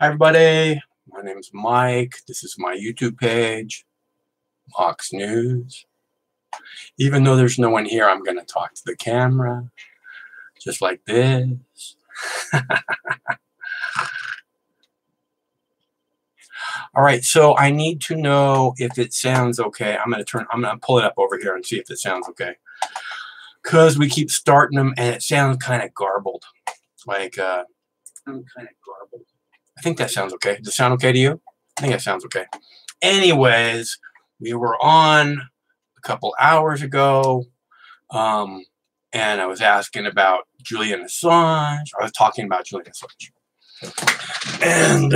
Hi everybody, my name is Mike. This is my YouTube page, Mox News. Even though there's no one here, I'm going to talk to the camera, just like this. All right, so I need to know if it sounds okay. I'm going to pull it up over here and see if it sounds okay. Because we keep starting them and it sounds kind of garbled. Like, I'm kind of garbled. I think that sounds okay. Does it sound okay to you? I think that sounds okay. Anyways, we were on a couple hours ago, and I was asking about Julian Assange. I was talking about Julian Assange. And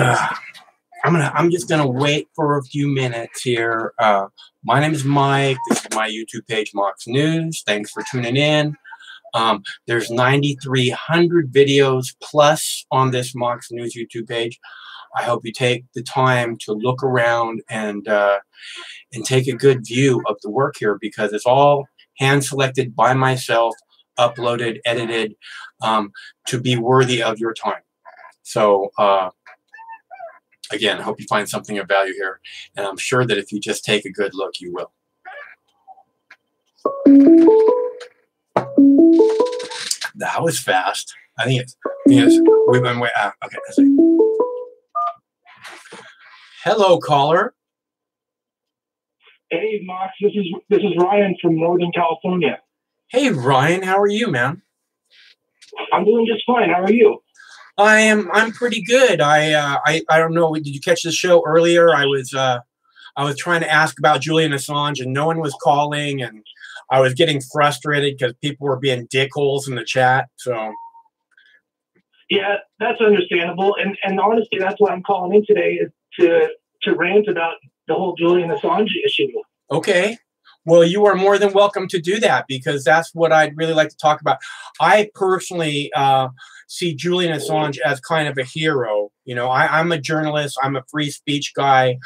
I'm just gonna wait for a few minutes here. My name is Mike. This is my YouTube page, Mox News. Thanks for tuning in. There's 9,300 videos plus on this Mox News YouTube page. I hope you take the time to look around and take a good view of the work here, because it's all hand selected by myself, uploaded, edited, to be worthy of your time. So again, I hope you find something of value here, and I'm sure that if you just take a good look, you will. That was fast. I think it's we've been way okay. Let's see. Hello, caller. Hey, Mox. This is Ryan from Northern California. Hey, Ryan. How are you, man? I'm doing just fine. How are you? I'm pretty good. I don't know. Did you catch the show earlier? I was trying to ask about Julian Assange, and no one was calling, and I was getting frustrated because people were being dickholes in the chat. So yeah, that's understandable. And honestly, that's why I'm calling in today, is to rant about the whole Julian Assange issue. Okay. Well, you are more than welcome to do that, because that's what I'd really like to talk about. I personally see Julian Assange as kind of a hero. You know, I'm a journalist. I'm a free speech guy.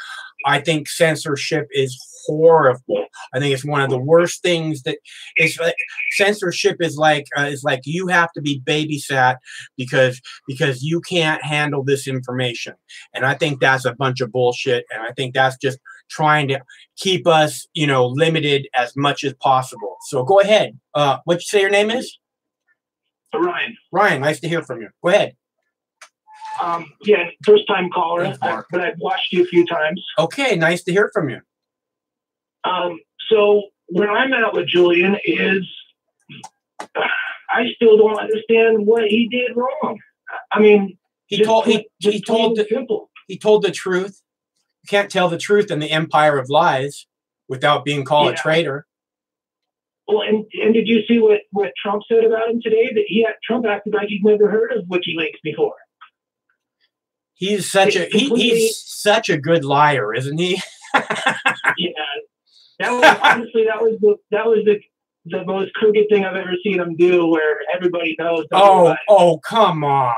I think censorship is horrible. I think it's one of the worst things that is. Censorship is like you have to be babysat because you can't handle this information. And I think that's a bunch of bullshit. And I think that's just trying to keep us, you know, limited as much as possible. So go ahead. What you say your name is? Ryan. Ryan, nice to hear from you. Go ahead. Yeah, first time caller, but I've watched you a few times. Okay, nice to hear from you. So where I'm at with Julian is, I still don't understand what he did wrong. I mean, he told the truth. You can't tell the truth in the empire of lies without being called a traitor. Well, and did you see what Trump said about him today? That Trump acted like he'd never heard of WikiLeaks before. He's such a good liar, isn't he? Yeah, that was the most crooked thing I've ever seen him do, where everybody knows. Oh, come on.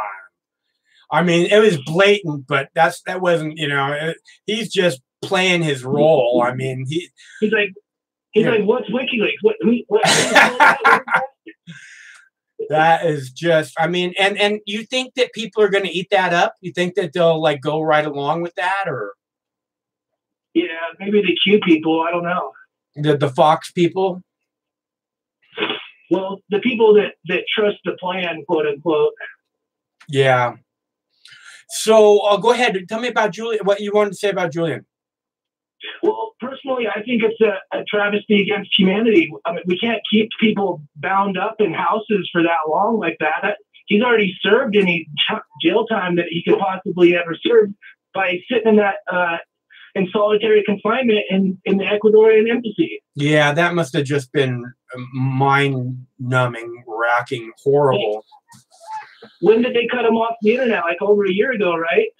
I mean, it was blatant, but that wasn't, you know, he's just playing his role. I mean, he's like, what's WikiLeaks? What that is just, I mean, and you think that people are going to eat that up? You think that they'll like go right along with that, or? Yeah, maybe the Q people. I don't know. The Fox people. Well, the people that trust the plan, quote unquote. Yeah. So go ahead. Tell me about Julian. What you wanted to say about Julian? Well, personally, I think it's a travesty against humanity. I mean, we can't keep people bound up in houses for that long like that. He's already served any jail time that he could possibly ever serve by sitting in that in solitary confinement in the Ecuadorian embassy. Yeah, that must have just been mind-numbing, racking, horrible. When did they cut him off the internet? Like over a year ago, right?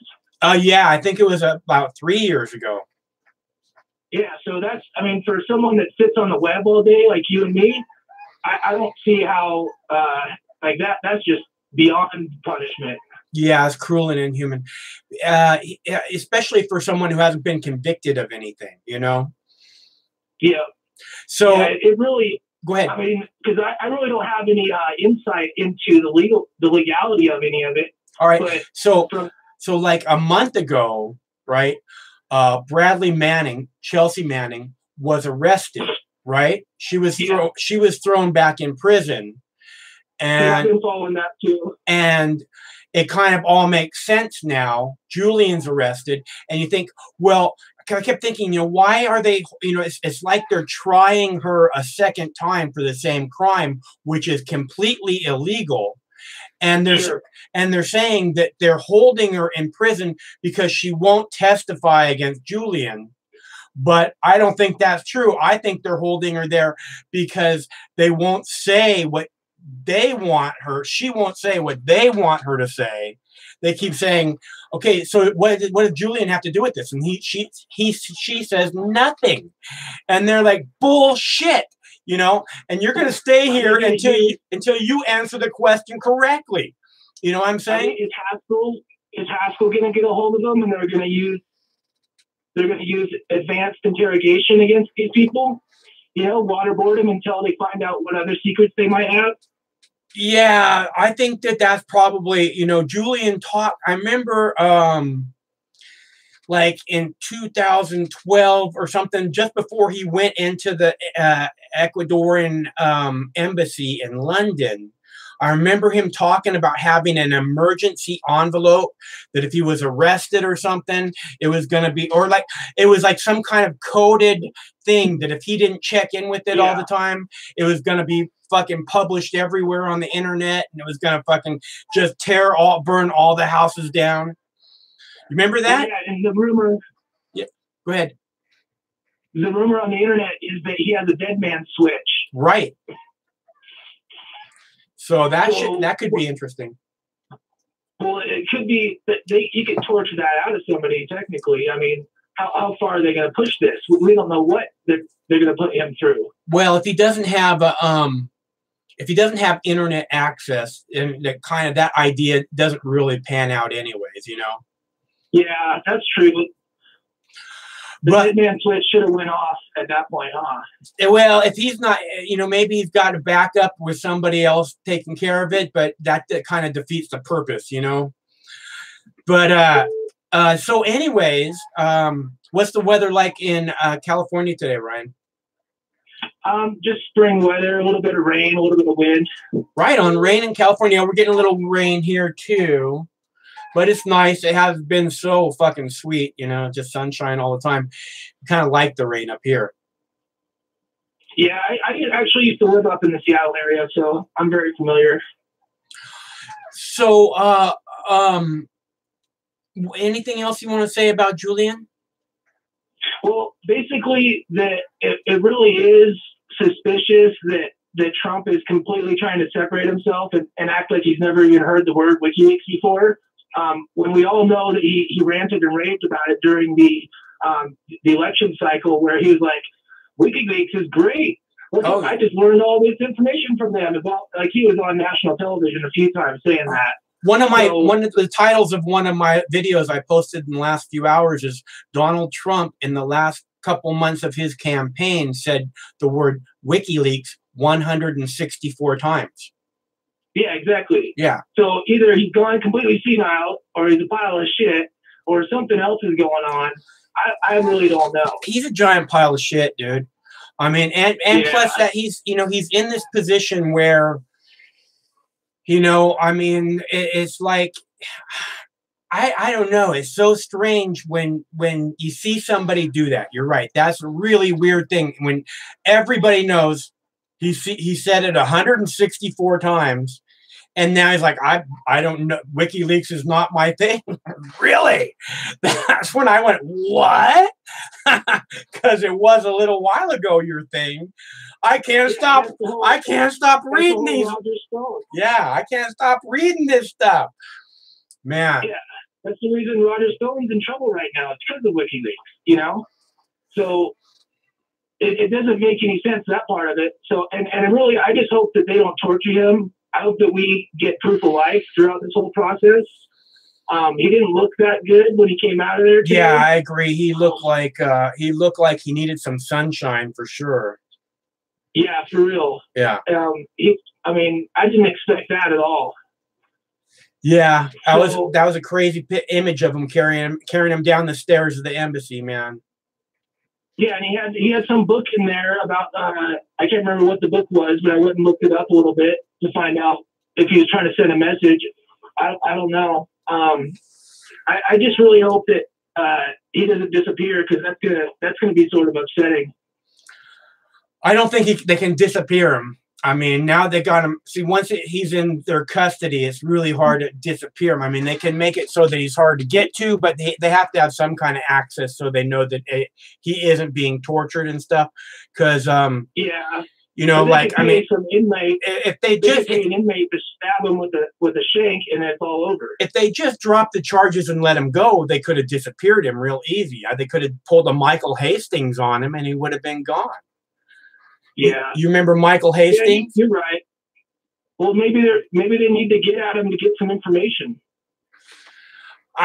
Yeah, I think it was about 3 years ago. Yeah, so that's, I mean, for someone that sits on the web all day like you and me, I don't see how, like that's just beyond punishment. Yeah, it's cruel and inhuman, especially for someone who hasn't been convicted of anything, you know? Yeah. So yeah, it really, go ahead. I mean, because I really don't have any insight into the legality of any of it. All right. But So So like a month ago, right? Bradley Manning, Chelsea Manning, was arrested, right? She was thrown back in prison, and I've been following that too. And it kind of all makes sense now. Julian's arrested, and you think, well, I kept thinking, why are they? It's like they're trying her a second time for the same crime, which is completely illegal. And they're saying that they're holding her in prison because she won't testify against Julian. But I don't think that's true. I think they're holding her there because they won't say what they want her. She won't say what they want her to say. They keep saying, okay, so what does Julian have to do with this? And she says nothing. And they're like, bullshit. And you're going to stay here until you answer the question correctly. You know what I'm saying? Is Haskell going to get a hold of them, and they're going to use advanced interrogation against these people? Waterboard them until they find out what other secrets they might have. Yeah, I think that's probably, Julian talked. I remember like in 2012 or something, just before he went into the Ecuadorian embassy in London, I remember him talking about having an emergency envelope that if he was arrested or something, it was going to be, or like, it was like some kind of coded thing that if he didn't check in with it all the time, it was going to be fucking published everywhere on the internet, and it was going to fucking just burn all the houses down. You remember that? Yeah, and the rumor. Yeah, go ahead. The rumor on the internet is that he has a dead man switch. Right. So that could be interesting. Well, it could be that he could torture that out of somebody. Technically, I mean, how far are they going to push this? We don't know what they're going to put him through. Well, if he doesn't have internet access, and that idea doesn't really pan out anyways, Yeah, that's true. The dead man switch should have went off at that point, huh? Well, if he's not, maybe he's got to back up with somebody else taking care of it, but that kind of defeats the purpose, But so anyways, what's the weather like in California today, Ryan? Just spring weather, a little bit of rain, a little bit of wind. Right on, rain in California. We're getting a little rain here too. But it's nice. It has been so fucking sweet, just sunshine all the time. Kind of like the rain up here. Yeah, I actually used to live up in the Seattle area, so I'm very familiar. So, anything else you want to say about Julian? Well, basically, it really is suspicious that Trump is completely trying to separate himself and act like he's never even heard the word WikiLeaks before. When we all know that he ranted and raved about it during the election cycle, where he was like, WikiLeaks is great. I just learned all this information from them about, like, he was on national television a few times saying that. One of the titles of one of my videos I posted in the last few hours is Donald Trump in the last couple months of his campaign said the word WikiLeaks 164 times. Yeah, exactly. Yeah. So either he's gone completely senile, or he's a pile of shit, or something else is going on. I really don't know. He's a giant pile of shit, dude. I mean, and plus that he's in this position where, I mean, it's like, I don't know. It's so strange when you see somebody do that. You're right. That's a really weird thing. When everybody knows he said it 164 times, and now he's like, I don't know. WikiLeaks is not my thing. Really? That's when I went, what? Because it was a little while ago your thing. I can't stop reading these. Yeah, I can't stop reading this stuff. Man. Yeah, that's the reason Roger Stone's in trouble right now. It's because of WikiLeaks, So it doesn't make any sense, that part of it. So, and really, I just hope that they don't torture him. I hope that we get proof of life throughout this whole process. He didn't look that good when he came out of there today. Yeah, I agree. He looked like he needed some sunshine for sure. Yeah, for real. Yeah. I mean, I didn't expect that at all. Yeah, So, that was a crazy image of him carrying him down the stairs of the embassy, man. yeah, and he had some book in there about I can't remember what the book was, but I went and looked it up a little bit to find out if he was trying to send a message. I don't know. I just really hope that he doesn't disappear, because that's gonna be sort of upsetting. I don't think they can disappear him. I mean, now they got him. See, once he's in their custody, it's really hard to disappear him. I mean, they can make it so that he's hard to get to, but they have to have some kind of access so they know that he isn't being tortured and stuff. Because, Yeah. you know, like, I mean, some inmate, if they just pay an inmate to stab him with a shank, and it's all over. If they just dropped the charges and let him go, they could have disappeared him real easy. They could have pulled a Michael Hastings on him, and he would have been gone. Yeah. You remember Michael Hastings? Yeah, you're right. Well, maybe they need to get at him to get some information.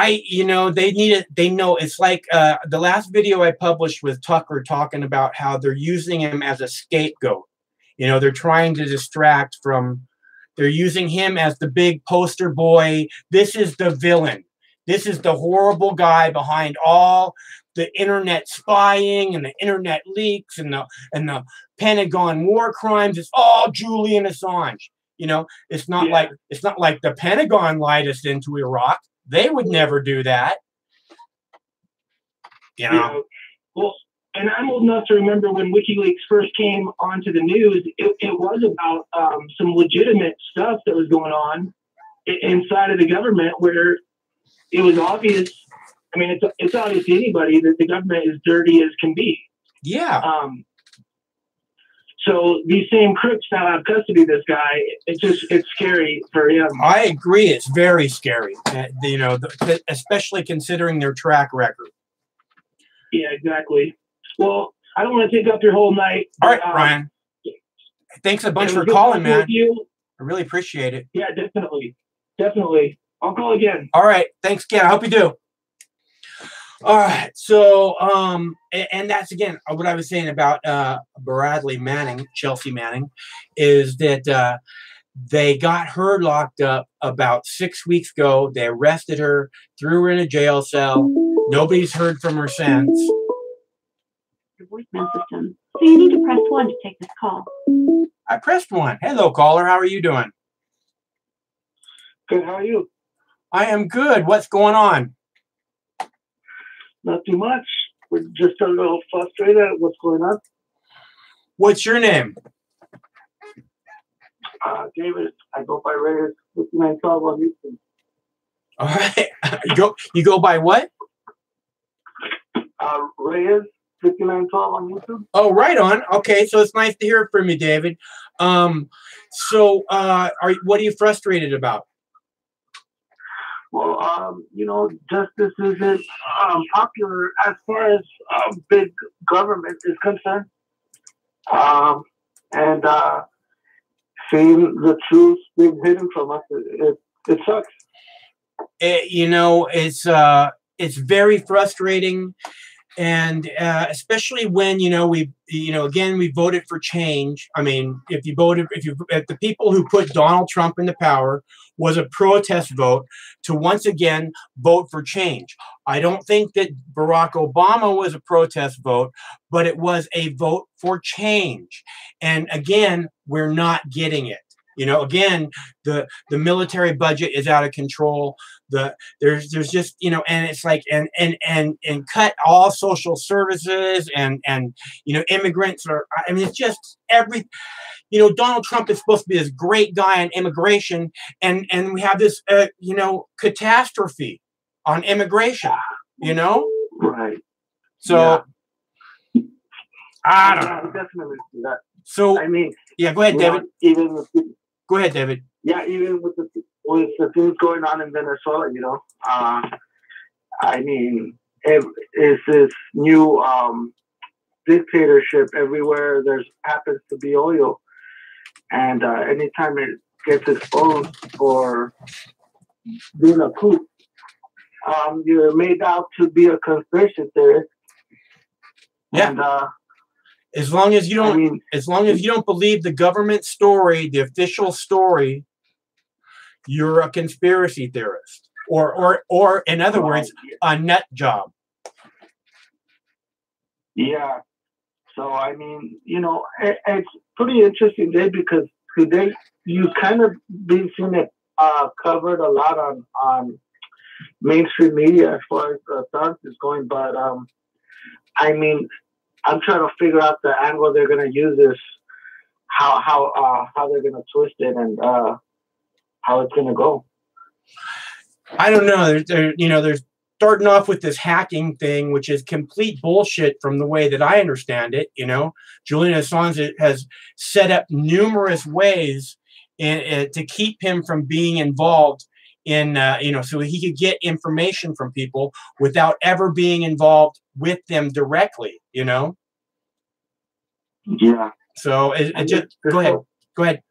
You know, they know. It's like the last video I published with Tucker talking about how they're using him as a scapegoat. You know, they're trying to distract from, they're using him as the big poster boy. This is the villain. This is the horrible guy behind all the internet spying and the internet leaks and the Pentagon war crimes. It's all Julian Assange. You know, it's not like the Pentagon lied us into Iraq. They would never do that. You know. Yeah. Well, and I'm old enough to remember when WikiLeaks first came onto the news. It was about some legitimate stuff that was going on inside of the government, where it was obvious. I mean, it's obvious to anybody that the government is dirty as can be. Yeah. So these same crooks now have custody of this guy. It's scary for him. I agree. It's very scary. You know, especially considering their track record. Yeah, exactly. Well, I don't want to take up your whole night. All right, Brian. Thanks a bunch for calling, man. I really appreciate it. Yeah, definitely. Definitely. I'll call again. All right. Thanks again. I hope you do. All right. So, and that's again what I was saying about Bradley Manning, Chelsea Manning, is that they got her locked up about 6 weeks ago. They arrested her, threw her in a jail cell. Nobody's heard from her since. Your voicemail system. So you need to press 1 to take this call. I pressed 1. Hello, caller. How are you doing? Good. How are you? I am good. What's going on? Not too much. We're just a little frustrated at what's going on. What's your name? David. I go by Reyes 5912 on YouTube. All right. You go by what? Reyes 5912 on YouTube. Oh, right on. Okay, so it's nice to hear from you, David. So what are you frustrated about? Well, you know, justice isn't popular as far as big government is concerned. And seeing the truth being hidden from us, it sucks. You know, it's very frustrating. And especially when, you know, we voted for change. I mean, if the people who put Donald Trump into power was a protest vote to once again vote for change. I don't think that Barack Obama was a protest vote, but it was a vote for change. And again, we're not getting it. You know, again, the military budget is out of control. There's just, you know, and it's like and cut all social services and you know, immigrants are, I mean, it's just you know, Donald Trump is supposed to be this great guy on immigration, and we have this you know, catastrophe on immigration, you know? Right. So yeah. I don't know. Definitely do that. So I mean, yeah, go ahead, David. Go ahead, David. Yeah, even with the things going on in Venezuela, you know, I mean, it's this new dictatorship everywhere. There's happens to be oil, and anytime it gets exposed for doing a coup, you're made out to be a conspiracy theorist. Yeah. And, as long as you don't, as long as you don't believe the government story, the official story, you're a conspiracy theorist, or in other words, a nut job. Yeah. So I mean, you know, it's pretty interesting day because today you kind of been seeing it covered a lot on mainstream media as far as science is going, but I mean, I'm trying to figure out the angle they're going to use this, how they're going to twist it, and how it's going to go. I don't know. They're starting off with this hacking thing, which is complete bullshit from the way that I understand it. You know, Julian Assange has set up numerous ways to keep him from being involved in, so he could get information from people without ever being involved with them directly, you know? Yeah. So go ahead.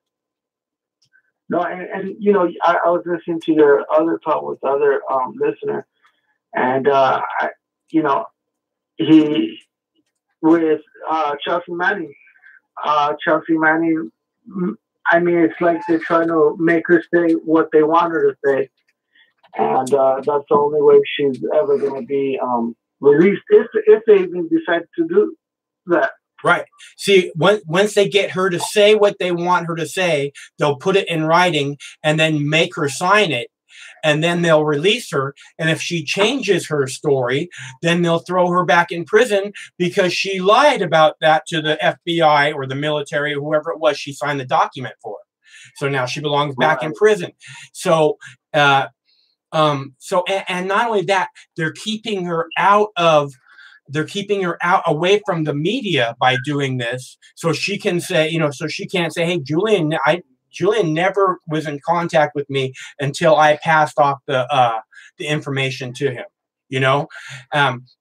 No, and you know, I was listening to your other talk with the other listener, and you know, he with Chelsea Manning. Chelsea Manning, I mean, it's like they're trying to make her say what they want her to say, and that's the only way she's ever going to be released if they even decide to do that. Right. See, once they get her to say what they want her to say, they'll put it in writing and then make her sign it. And then they'll release her. And if she changes her story, then they'll throw her back in prison because she lied about that to the FBI or the military or whoever it was she signed the document for. So now she belongs back in prison. So, and not only that, they're keeping her away from the media by doing this, so she can say, so she can't say, hey, Julian never was in contact with me until I passed off the information to him,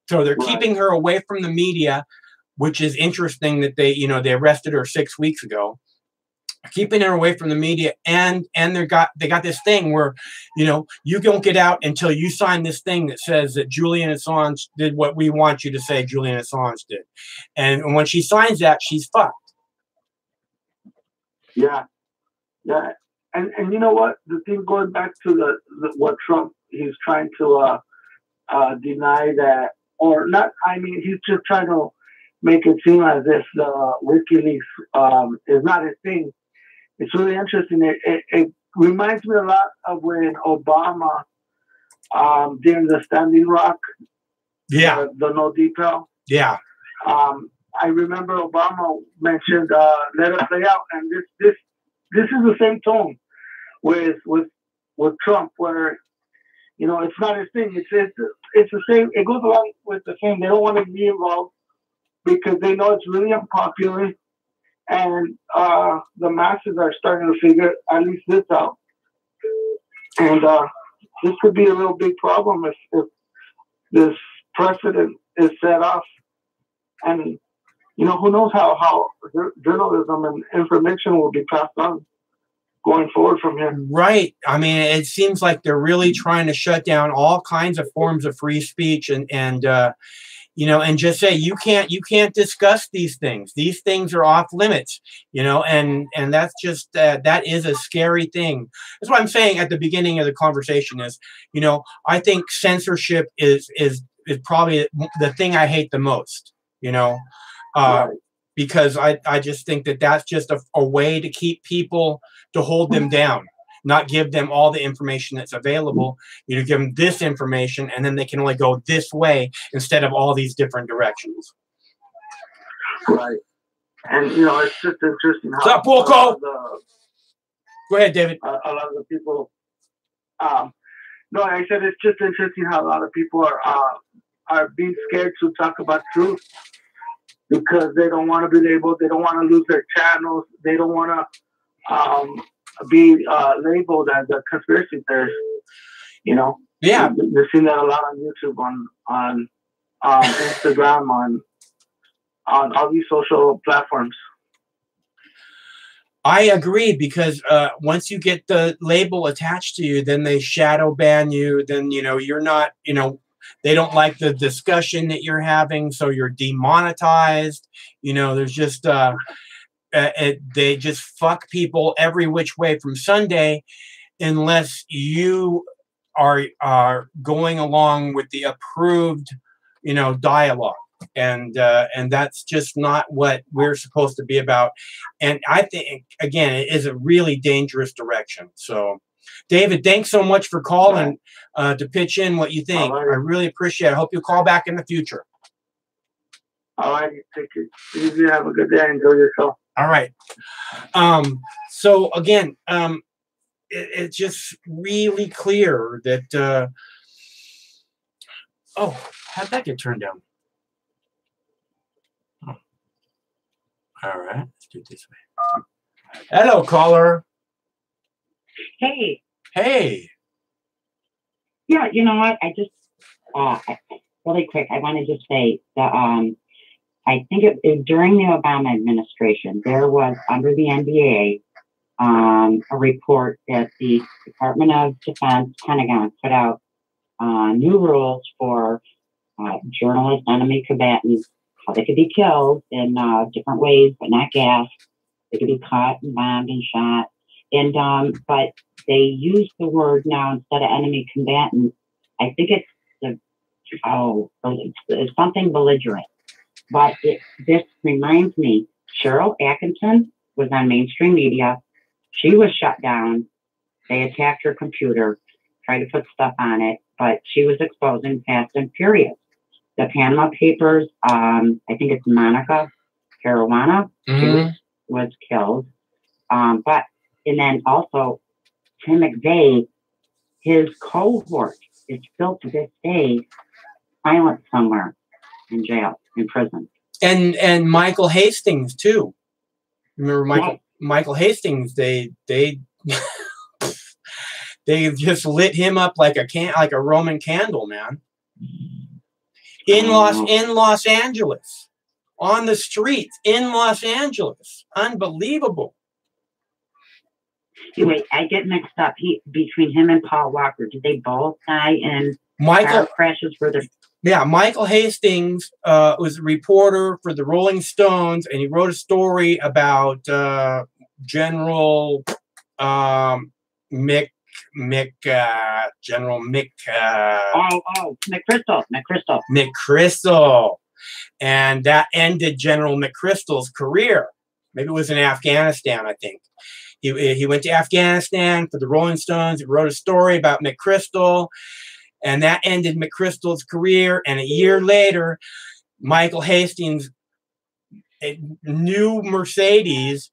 so they're keeping her away from the media, which is interesting that they arrested her 6 weeks ago, keeping her away from the media, and they got this thing where, you don't get out until you sign this thing that says that Julian Assange did what we want you to say Julian Assange did. And when she signs that, she's fucked. Yeah. Yeah. And you know what? The thing going back to what Trump, he's trying to deny that, or not, I mean, he's just trying to make it seem as if WikiLeaks is not his thing. It's really interesting. It reminds me a lot of when Obama, during the Standing Rock, the no detail. Yeah. I remember Obama mentioned let it play out, and this is the same tone with Trump, where it's not his thing. It's the same. It goes along with the same. They don't want to be involved because they know it's really unpopular. And the masses are starting to figure at least this out. And this could be a real big problem if this precedent is set off. And, who knows how journalism and information will be passed on going forward from here. Right. I mean, it seems like they're really trying to shut down all kinds of forms of free speech and just say you can't discuss these things. These things are off limits, and that's just that is a scary thing. That's what I'm saying at the beginning of the conversation is, I think censorship is probably the thing I hate the most, because I just think that that's just a way to keep people, to hold them down. Not give them all the information that's available. Give them this information, and then they can only go this way instead of all these different directions. Right. And, it's just interesting how... What's up, Wilco? Go ahead, David. A lot of the people... no, I said it's just interesting how a lot of people are being scared to talk about truth because they don't want to be labeled. They don't want to lose their channels. They don't want to... be labeled as a conspiracy theorist, Yeah, you've seen that a lot on YouTube, on Instagram, on all these social platforms. I agree, because once you get the label attached to you, then they shadow ban you. Then you're not. They don't like the discussion that you're having, so you're demonetized. There's just. They just fuck people every which way from Sunday, unless you are going along with the approved, dialogue. And that's just not what we're supposed to be about. And I think, again, it is a really dangerous direction. So, David, thanks so much for calling to pitch in what you think. I really appreciate it. I hope you call back in the future. All right. Take it easy. Have a good day. Enjoy yourself. All right. So, again, it's just really clear that, how'd that get turned down? Oh. All right, let's do it this way. Hello, caller. Hey. Hey. Yeah, you know what? I just, really quick, I want to just say that I think during the Obama administration, there was under the NDA a report that the Department of Defense, Pentagon, put out new rules for journalists, enemy combatants, how they could be killed in different ways, but not gas. They could be cut and bombed and shot. And but they use the word now instead of enemy combatant. I think it's it's something belligerent. But this reminds me, Cheryl Atkinson was on mainstream media. She was shut down. They attacked her computer, tried to put stuff on it, but she was exposing Fast and Furious. The Panama Papers, I think it's Monica Caruana, she was killed. And then also Tim McVeigh, his cohort is still to this day silent somewhere in jail, in prison. And Michael Hastings too. Remember Michael Hastings? They just lit him up like a Roman candle, man. In Los Angeles, on the streets in Los Angeles, unbelievable. Wait, I get mixed up. Between him and Paul Walker, did they both die in car crashes? Yeah, Michael Hastings was a reporter for the Rolling Stones, and he wrote a story about General McChrystal. McChrystal. And that ended General McChrystal's career. Maybe it was in Afghanistan, I think. He went to Afghanistan for the Rolling Stones. He wrote a story about McChrystal, and that ended McChrystal's career. And a year later, Michael Hastings, a new Mercedes,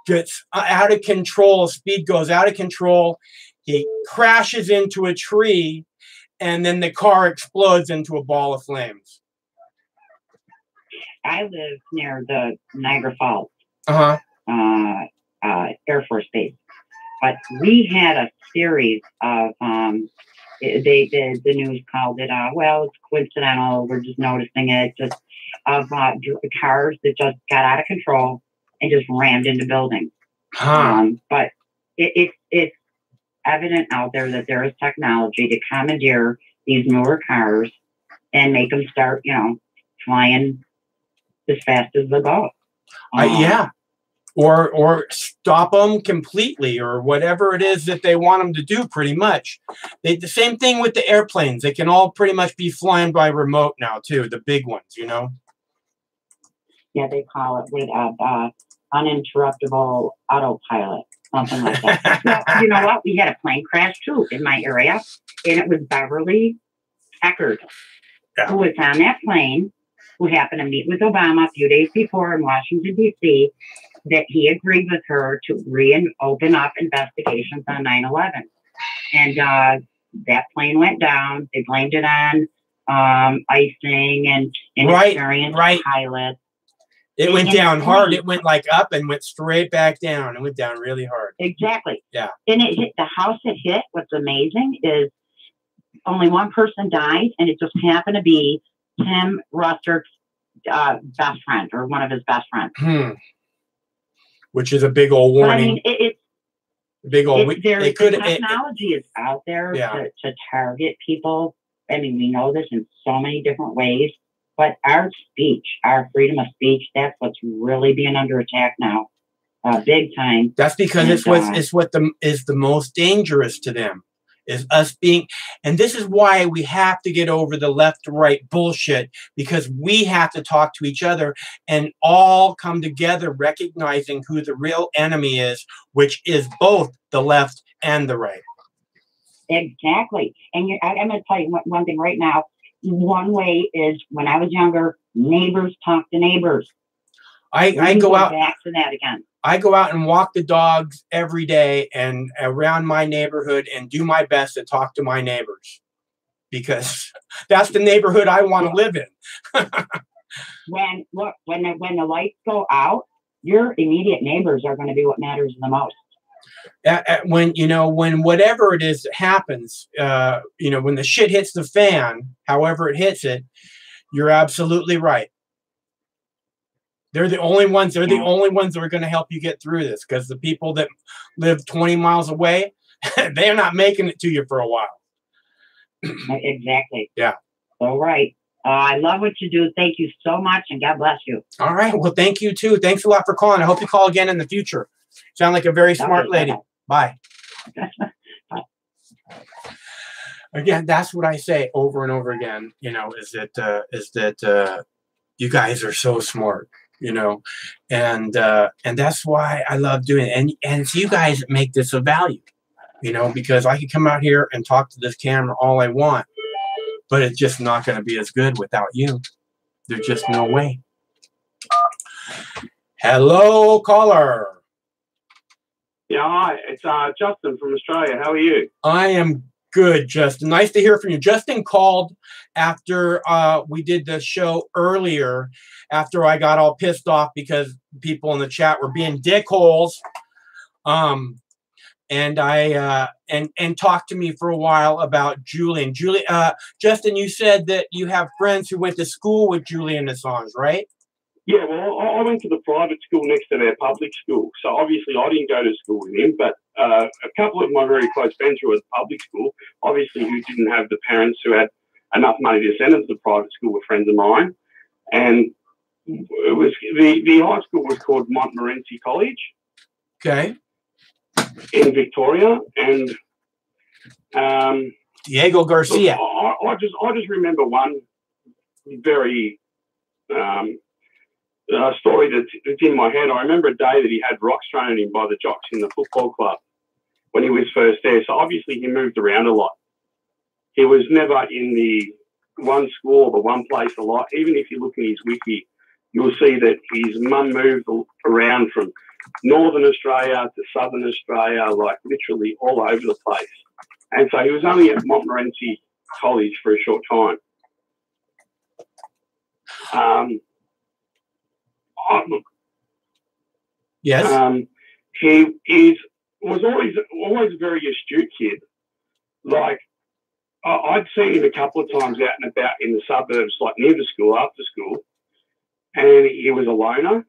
gets out of control. Speed goes out of control. He crashes into a tree, and then the car explodes into a ball of flames. I live near the Niagara Falls Air Force Base, but we had a series of the news called it well, it's coincidental, we're just noticing it, just of cars that just got out of control and just rammed into buildings. But it's evident out there that there is technology to commandeer these newer cars and make them start, flying as fast as they go. Yeah. Or stop them completely, or whatever it is that they want them to do, pretty much. The same thing with the airplanes. They can all pretty much be flying by remote now, too, the big ones, Yeah, they call it with uninterruptible autopilot, something like that. Well, you know what? We had a plane crash, too, in my area, and it was Beverly Eckert, who was on that plane, who happened to meet with Obama a few days before in Washington, D.C., that he agreed with her to reopen up investigations on 9/11. And that plane went down. They blamed it on icing and inexperienced pilots. It went down hard. It went up and went straight back down. It went down really hard. Exactly. Yeah. And it hit the house it hit. What's amazing is only one person died, and it just happened to be Tim Ruster's best friend, or one of his best friends. Which is a big old warning. But, I mean, technology is out there to target people. I mean, we know this in so many different ways. But our speech, our freedom of speech, that's what's really being under attack now. big time. That's because And, it's what is the most dangerous to them, is us being, and this is why we have to get over the left to right bullshit, because we have to talk to each other and all come together recognizing who the real enemy is, which is both the left and the right. Exactly. And I'm going to tell you one thing right now. One way is, when I was younger, neighbors talk to neighbors. I go out back to that again. I go out and walk the dogs every day and around my neighborhood and do my best to talk to my neighbors, because that's the neighborhood I want to live in. When the lights go out, your immediate neighbors are going to be what matters the most. When whatever it is that happens, when the shit hits the fan, however it hits it, you're absolutely right. They're the only ones. They're the only ones that are going to help you get through this, because the people that live 20 miles away, they're not making it to you for a while. Exactly. Yeah. All right. I love what you do. Thank you so much, and God bless you. All right. Well, thank you too. Thanks a lot for calling. I hope you call again in the future. Sound like a very smart lady. Bye. Again, that's what I say over and over again. Is that you guys are so smart. And that's why I love doing it. And it's you guys that make this of value. Because I can come out here and talk to this camera all I want, but it's just not going to be as good without you. There's just no way. Hello, caller. Yeah, hi. It's Justin from Australia. How are you? I am good, Justin. Nice to hear from you. Justin called after we did the show earlier, after I got all pissed off because people in the chat were being dickholes. And I and talked to me for a while about Julian. Justin, you said that you have friends who went to school with Julian Assange, right? Yeah, well, I went to the private school next to their public school. So obviously I didn't go to school with him, but a couple of my very close friends who were at public school, obviously who didn't have the parents who had enough money to send them to the private school, were friends of mine. And it was the high school was called Montmorency College. Okay. In Victoria. And Diego Garcia. Look, I just remember one very story that's in my head. I remember a day that he had rocks thrown at him by the jocks in the football club when he was first there. So obviously he moved around a lot. He was never in the one school or the one place a lot. Even if you look in his wiki, you'll see that his mum moved around from Northern Australia to Southern Australia, like literally all over the place. And so he was only at Montmorency College for a short time. Look, yes. He was always a very astute kid. Like, I'd seen him a couple of times out and about in the suburbs, like near the school, after school, and he was a loner.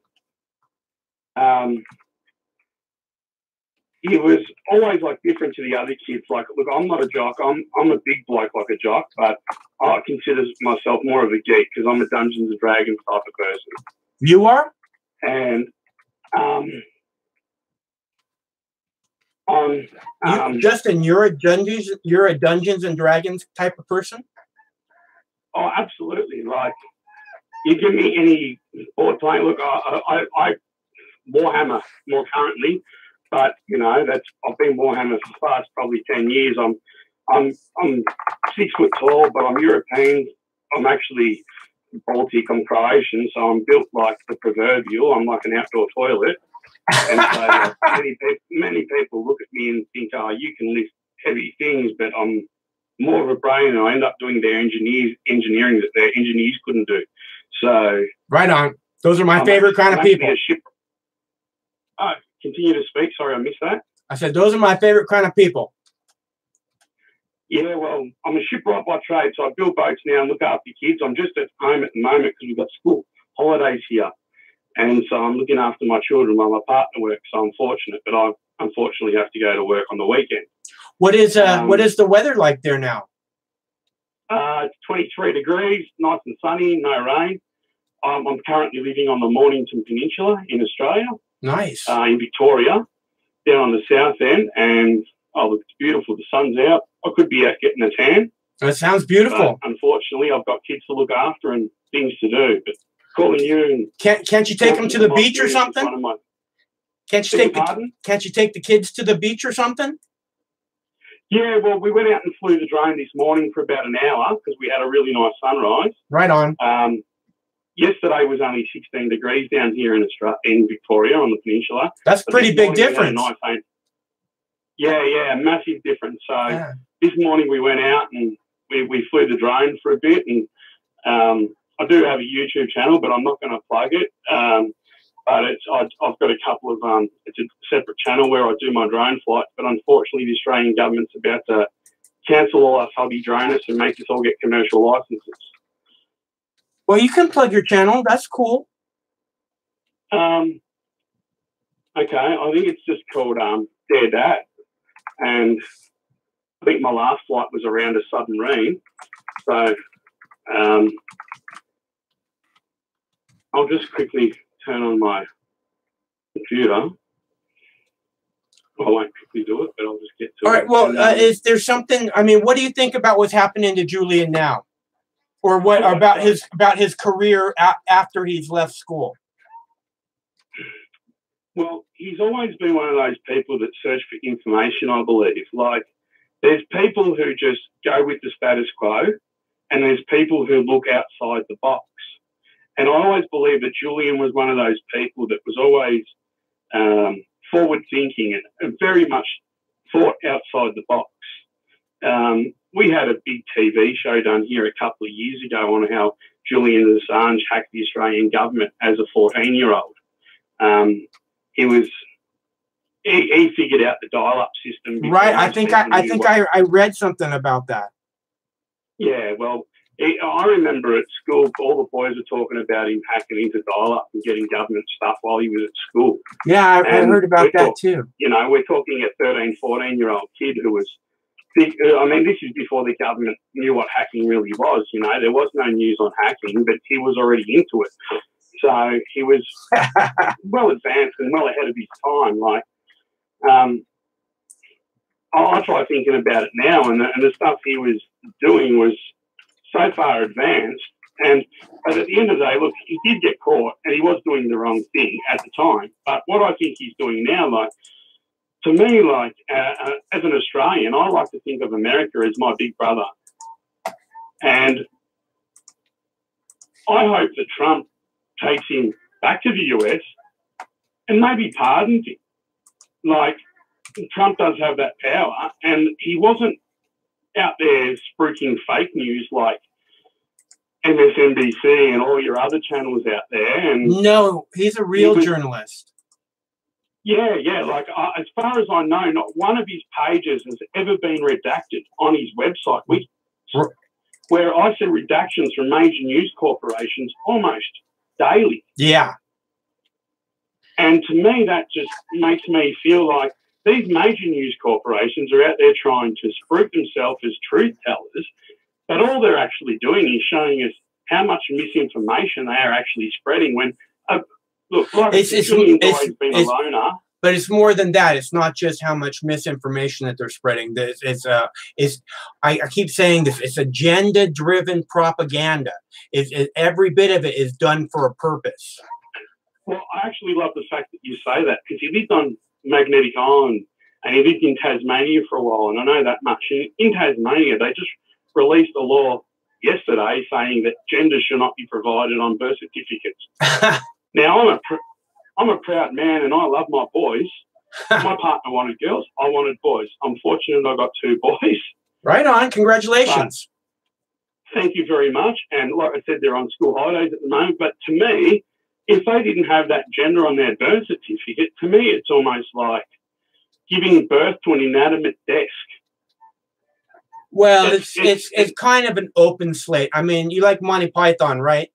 He was always like different to the other kids. Like, look, I'm not a jock. I'm a big bloke like a jock, but I consider myself more of a geek because I'm a Dungeons and Dragons type of person. You are? And Justin, you're a Dungeons and Dragons type of person? Oh, absolutely. Like, you give me any board playing. Look, I Warhammer more currently, but I've been Warhammer for the past probably 10 years. I'm 6 foot tall, but I'm European. I'm actually Baltic. I'm Croatian, so I'm built like the proverbial. I'm like an outdoor toilet. And so many people look at me and think, oh, you can lift heavy things, but I'm more of a brain, and I end up doing their engineering that their engineers couldn't do. So right on. Those are my favorite kind of people. Continue to speak. Sorry, I missed that. I said those are my favorite kind of people. Yeah, well, I'm a shipwright by trade, so I build boats now and look after kids. I'm just at home at the moment because we've got school holidays here. And so I'm looking after my children while my partner works. So I'm fortunate, but I unfortunately have to go to work on the weekend. What is the weather like there now? It's 23 degrees, nice and sunny, no rain. I'm currently living on the Mornington Peninsula in Australia. Nice. In Victoria, down on the south end, and look, it's beautiful. The sun's out. I could be out getting a tan. That sounds beautiful. But unfortunately, I've got kids to look after and things to do. But calling you and can't you take them to the beach or something? Can't you take the kids to the beach or something? Yeah, well, we went out and flew the drone this morning for about an hour because we had a really nice sunrise. Right on. Yesterday was only 16 degrees down here in Victoria on the peninsula. That's a pretty big difference. Yeah, massive difference. So this morning we went out and we flew the drone for a bit, and I do have a YouTube channel, but I'm not going to plug it. But I've got a couple of it's a separate channel where I do my drone flights. But unfortunately, the Australian government's about to cancel all us hobby droners and make us all get commercial licenses. Well, you can plug your channel. That's cool. Okay, I think it's just called Dare Dad, and I think my last flight was around a submarine. So I'll just quickly turn on my computer. I won't quickly do it, but I'll just get to it. All right. Well, is there something? I mean, what do you think about what's happening to Julian now, or what about his career after he's left school? Well, he's always been one of those people that search for information, I believe. Like, there's people who just go with the status quo, and there's people who look outside the box. And I always believe that Julian was one of those people that was always forward-thinking and very much thought outside the box. We had a big TV show done here a couple of years ago on how Julian Assange hacked the Australian government as a 14-year-old. He figured out the dial-up system. Right. I think I read something about that. Yeah. Well, I remember at school, all the boys were talking about him hacking into dial-up and getting government stuff while he was at school. Yeah, I heard about that too. You know, we're talking a 13, 14-year-old kid who was. I mean, this is before the government knew what hacking really was. You know, there was no news on hacking, but he was already into it. So he was well advanced and well ahead of his time. Like, I try thinking about it now, and the stuff he was doing was so far advanced. But at the end of the day, look, he did get caught, and he was doing the wrong thing at the time. But what I think he's doing now, like, to me, like, as an Australian, I like to think of America as my big brother. And I hope that Trump takes him back to the US and maybe pardons him. Like, Trump does have that power, and he wasn't out there spruiking fake news like MSNBC and all your other channels out there. And no, he's a real journalist. Yeah. Like, as far as I know, not one of his pages has ever been redacted on his website. Where I see redactions from major news corporations almost daily. Yeah. And to me, that just makes me feel like these major news corporations are out there trying to spruik themselves as truth tellers, but all they're actually doing is showing us how much misinformation they are actually spreading. When look, like Julian Assange being a loner. But it's more than that. It's not just how much misinformation that they're spreading. I keep saying this. It's agenda-driven propaganda. Every bit of it is done for a purpose. Well, I actually love the fact that you say that, because he lived on Magnetic Island and he lived in Tasmania for a while, and I know that much. In Tasmania, they just released a law yesterday saying that gender should not be provided on birth certificates. Now, I'm a proud man and I love my boys. My partner wanted girls. I wanted boys. I'm fortunate I got two boys. Right on. Congratulations. But thank you very much. And like I said, they're on school holidays at the moment. But to me, if they didn't have that gender on their birth certificate, to me it's almost like giving birth to an inanimate desk. Well, it's kind of an open slate. I mean, you like Monty Python, right?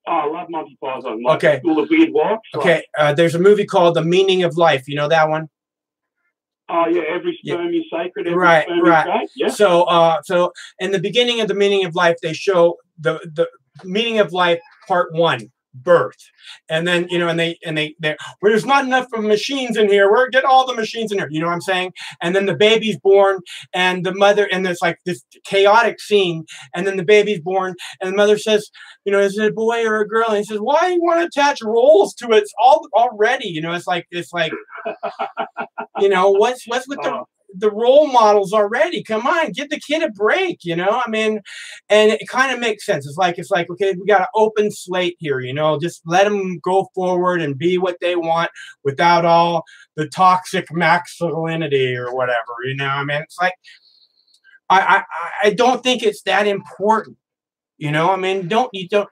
Oh, I love Monty Python. Like okay. School of Weird Walks. Okay. There's a movie called The Meaning of Life. You know that one? Oh yeah, every sperm is sacred. Every right. Sperm is great. Yeah. So in the beginning of The Meaning of Life, they show the Meaning of Life Part 1, birth. And then, you know, and they well, there's not enough of machines in here. We're get all the machines in here. You know what I'm saying? And then the baby's born, and the mother, and there's like this chaotic scene. And then the baby's born, and the mother says, you know, is it a boy or a girl? And he says, why do you want to attach roles to it? It's all already, you know, it's like, you know, what's with the role models already? Come on, give the kid a break, you know? I mean, and it kind of makes sense. It's like, okay, we got an open slate here, you know, just let them go forward and be what they want without all the toxic masculinity or whatever, you know? I mean, it's like, I don't think it's that important. You know, I mean, you don't,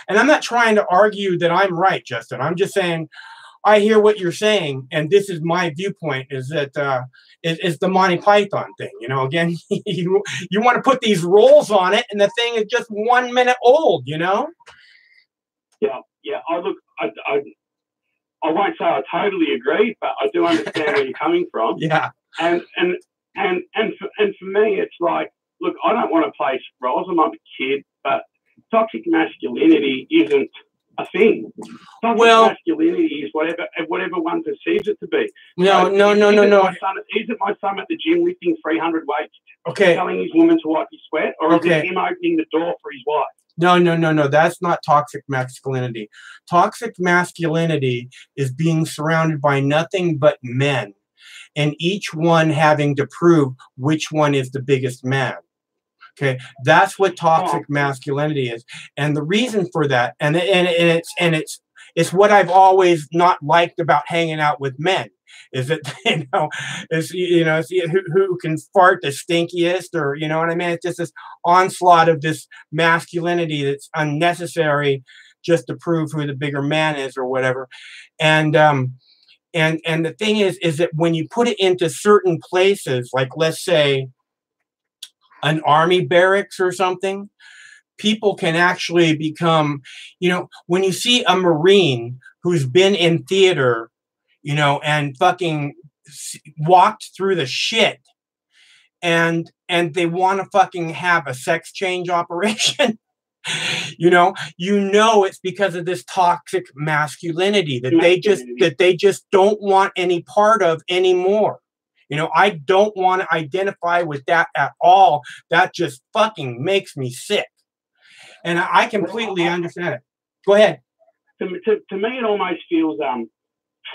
and I'm not trying to argue that I'm right, Justin. I'm just saying, I hear what you're saying, and this is my viewpoint, is that it's the Monty Python thing. You know, again, you want to put these roles on it, and the thing is just 1 minute old, you know? Yeah. I won't say I totally agree, but I do understand where you're coming from. Yeah. And for me, it's like, look, I don't want to play roles. I'm not a kid, but toxic masculinity isn't a thing. Toxic masculinity is whatever one perceives it to be. No. Is it my son at the gym lifting 300 weights, okay, telling his woman to wipe his sweat, or is it him opening the door for his wife? No. That's not toxic masculinity. Toxic masculinity is being surrounded by nothing but men, and each one having to prove which one is the biggest man. Okay, that's what toxic masculinity is, and the reason for that, and it's what I've always not liked about hanging out with men, is that who can fart the stinkiest, or you know what I mean. It's just this onslaught of this masculinity that's unnecessary, just to prove who the bigger man is or whatever, and the thing is that when you put it into certain places, like let's say an army barracks or something, people can actually become, you know, when you see a Marine who's been in theater, you know, and fucking walked through the shit, and they want to fucking have a sex change operation, you know it's because of this toxic masculinity that they just don't want any part of anymore. You know, I don't want to identify with that at all. That just fucking makes me sick. And I completely understand it. Go ahead. To me, it almost feels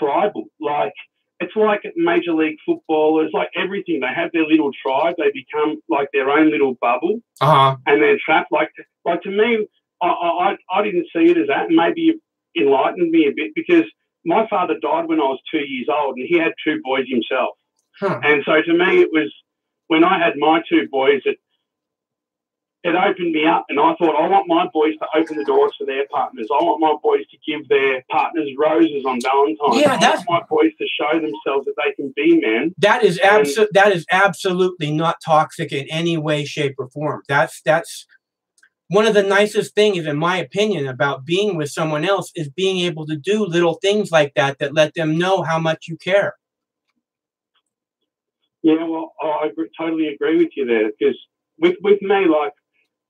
tribal. Like, it's like Major League Football. It's like everything. They have their little tribe. They become like their own little bubble. And they're trapped. Like to me, I didn't see it as that. Maybe you enlightened me a bit, because my father died when I was 2 years old, and he had 2 boys himself. And so to me, it was when I had my 2 boys, it opened me up, and I thought, I want my boys to open the doors for their partners. I want my boys to give their partners roses on Valentine's. Yeah, I want my boys to show themselves that they can be men. That is absolutely not toxic in any way, shape, or form. That's one of the nicest things, in my opinion, about being with someone else, is being able to do little things like that let them know how much you care. Yeah, well, I totally agree with you there, because with me, like,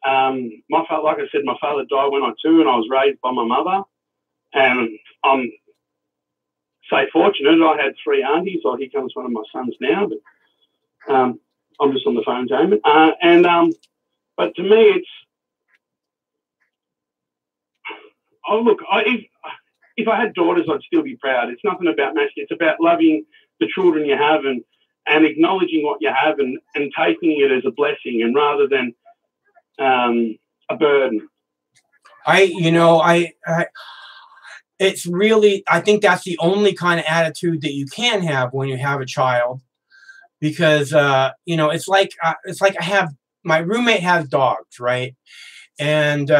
like I said, my father died when I was 2, and I was raised by my mother, and I'm fortunate. I had 3 aunties. Or here comes one of my sons now, but I'm just on the phone, Damon. But to me, it's if I had daughters, I'd still be proud. It's nothing about masculine. It's about loving the children you have, and acknowledging what you have, and taking it as a blessing, and rather than a burden. It's really, I think that's the only kind of attitude that you can have when you have a child, because it's like my roommate has dogs, right? And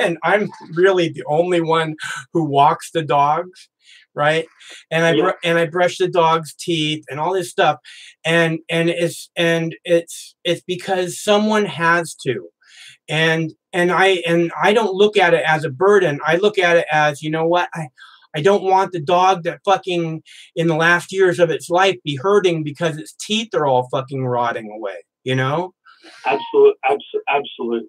and I'm really the only one who walks the dogs, right? And I brush the dog's teeth and all this stuff, and it's because someone has to, and I don't look at it as a burden. I look at it as, you know what, I don't want the dog that fucking in the last years of its life be hurting because its teeth are all fucking rotting away, you know? Absolutely.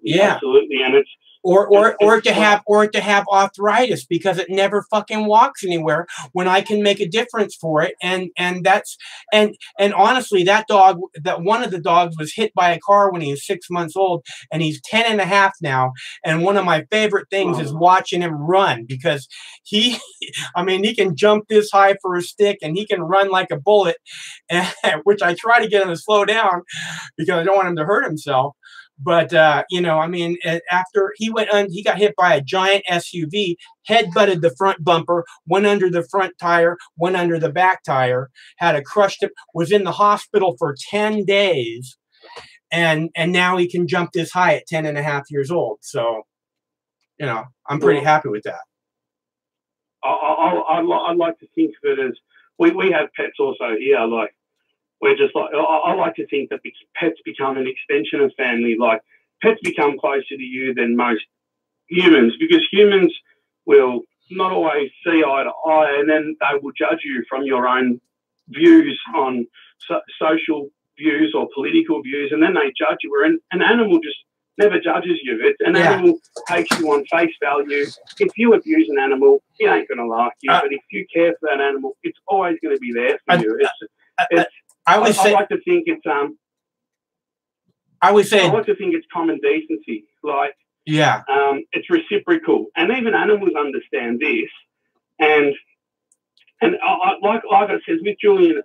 Yeah. Absolutely. And or to have arthritis because it never fucking walks anywhere when I can make a difference for it. And honestly, that one of the dogs was hit by a car when he was 6 months old, and he's 10 and a half now. And one of my favorite things is watching him run, because he can jump this high for a stick and he can run like a bullet, which I try to get him to slow down because I don't want him to hurt himself. But, after he got hit by a giant SUV, head butted the front bumper, went under the front tire, went under the back tire, had a crushed hip, was in the hospital for 10 days. And now he can jump this high at 10 and a half years old. So, I'm pretty happy with that. I'd like to think of it as, we have pets also here, like, we're just like, I like to think that pets become an extension of family. Like, pets become closer to you than most humans, because humans will not always see eye to eye, and then they will judge you from your own views on social views or political views, and then they judge you. Where an animal just never judges you. An animal takes you on face value. If you abuse an animal, it ain't going to like you. But if you care for that animal, it's always going to be there for you. I like to think it's common decency. Like, it's reciprocal, and even animals understand this. And like I said with Julian,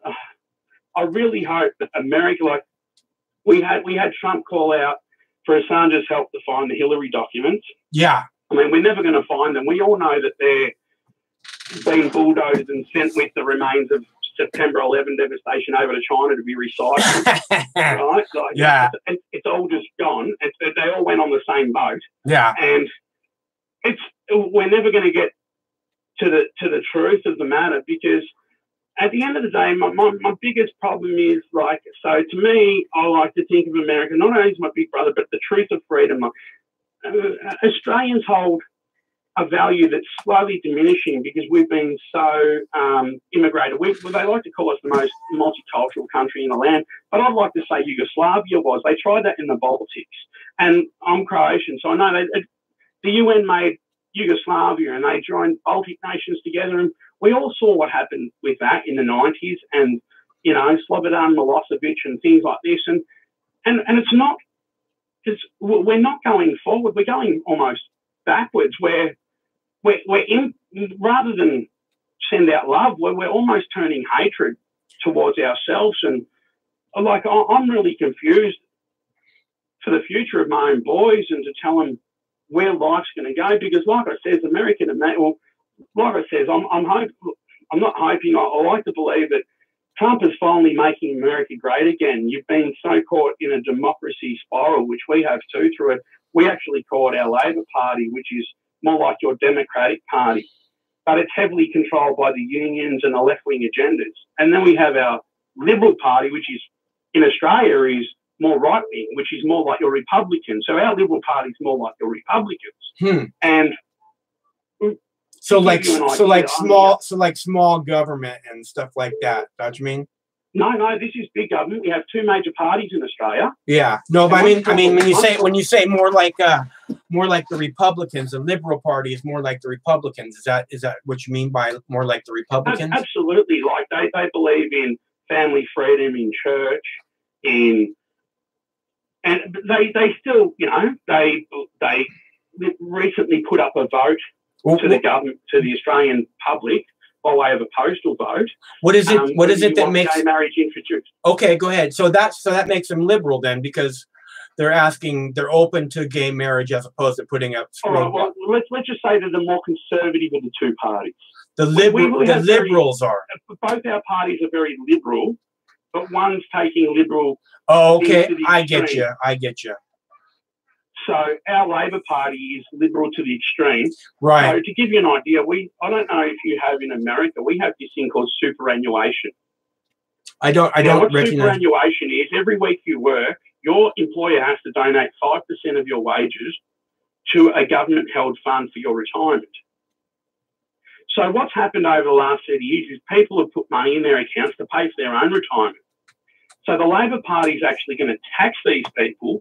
I really hope that America, like we had Trump call out for Assange's help to find the Hillary documents. Yeah, I mean, we're never going to find them. We all know that they're being bulldozed and sent with the remains of September 11 devastation over to China to be recycled. Right? Like, it's all just gone. They all went on the same boat. Yeah, and we're never going to get to the truth of the matter, because at the end of the day, my biggest problem is, like, so to me, I like to think of America not only as my big brother, but the truth of freedom. Australians hold a value that's slowly diminishing because we've been so immigrated. They like to call us the most multicultural country in the land, but I'd like to say Yugoslavia was. They tried that in the Baltics, and I'm Croatian, so I know the UN made Yugoslavia, and they joined Baltic nations together, and we all saw what happened with that in the 90s, and Slobodan Milosevic and things like this, and it's not, because we're not going forward, we're going almost backwards, where we're in, rather than send out love, we're almost turning hatred towards ourselves. And like, I'm really confused for the future of my own boys, and to tell them where life's going to go, because like I said, American, like I said, I'm not hoping, I like to believe that Trump is finally making America great again. You've been so caught in a democracy spiral, which we have too, through it. We actually call it our Labor Party, which is more like your Democratic Party, but it's heavily controlled by the unions and the left-wing agendas. And then we have our Liberal Party, which is, in Australia, is more right-wing, which is more like your Republicans. So our Liberal Party is more like your Republicans. And small government and stuff like that. Don't you mean? No, this is big government. We have two major parties in Australia. Yeah, no, but I mean, when you say more like the Republicans, the Liberal Party is more like the Republicans. Is that what you mean by more like the Republicans? Absolutely. Like they believe in family freedom, in church, and they still, they recently put up a vote to the government, to the Australian public, by way of a postal vote. What is it that makes gay marriage introduced? Okay, go ahead. So that makes them liberal then, because they're open to gay marriage as opposed to putting up. All right, well, let's just say they're the more conservative of the two parties. The liberals are. Both our parties are very liberal, but one's taking liberal. Oh, okay. I get you. So our Labor Party is liberal to the extreme. Right. So to give you an idea, I don't know if you have in America, we have this thing called superannuation. I don't recognize. Superannuation is, every week you work, your employer has to donate 5% of your wages to a government-held fund for your retirement. So what's happened over the last 30 years is people have put money in their accounts to pay for their own retirement. So the Labor Party is actually going to tax these people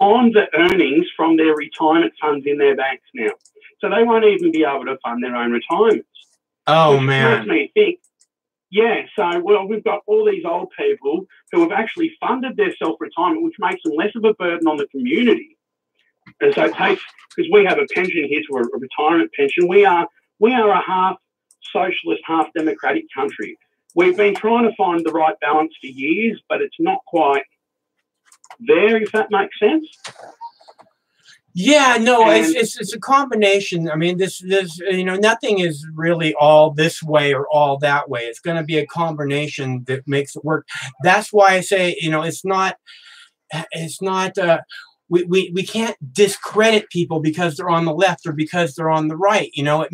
on the earnings from their retirement funds in their banks now. So they won't even be able to fund their own retirements. Oh, which man. makes me think, yeah, so, well, we've got all these old people who have actually funded their self-retirement, which makes them less of a burden on the community. And so it takes, because we have a pension here to a retirement pension, we are a half socialist, half democratic country. We've been trying to find the right balance for years, but it's not quite there, if that makes sense. Yeah, no, it's a combination. I mean, this you know, nothing is really all this way or all that way. It's going to be a combination that makes it work. That's why I say, you know, it's not we can't discredit people because they're on the left or because they're on the right. You know,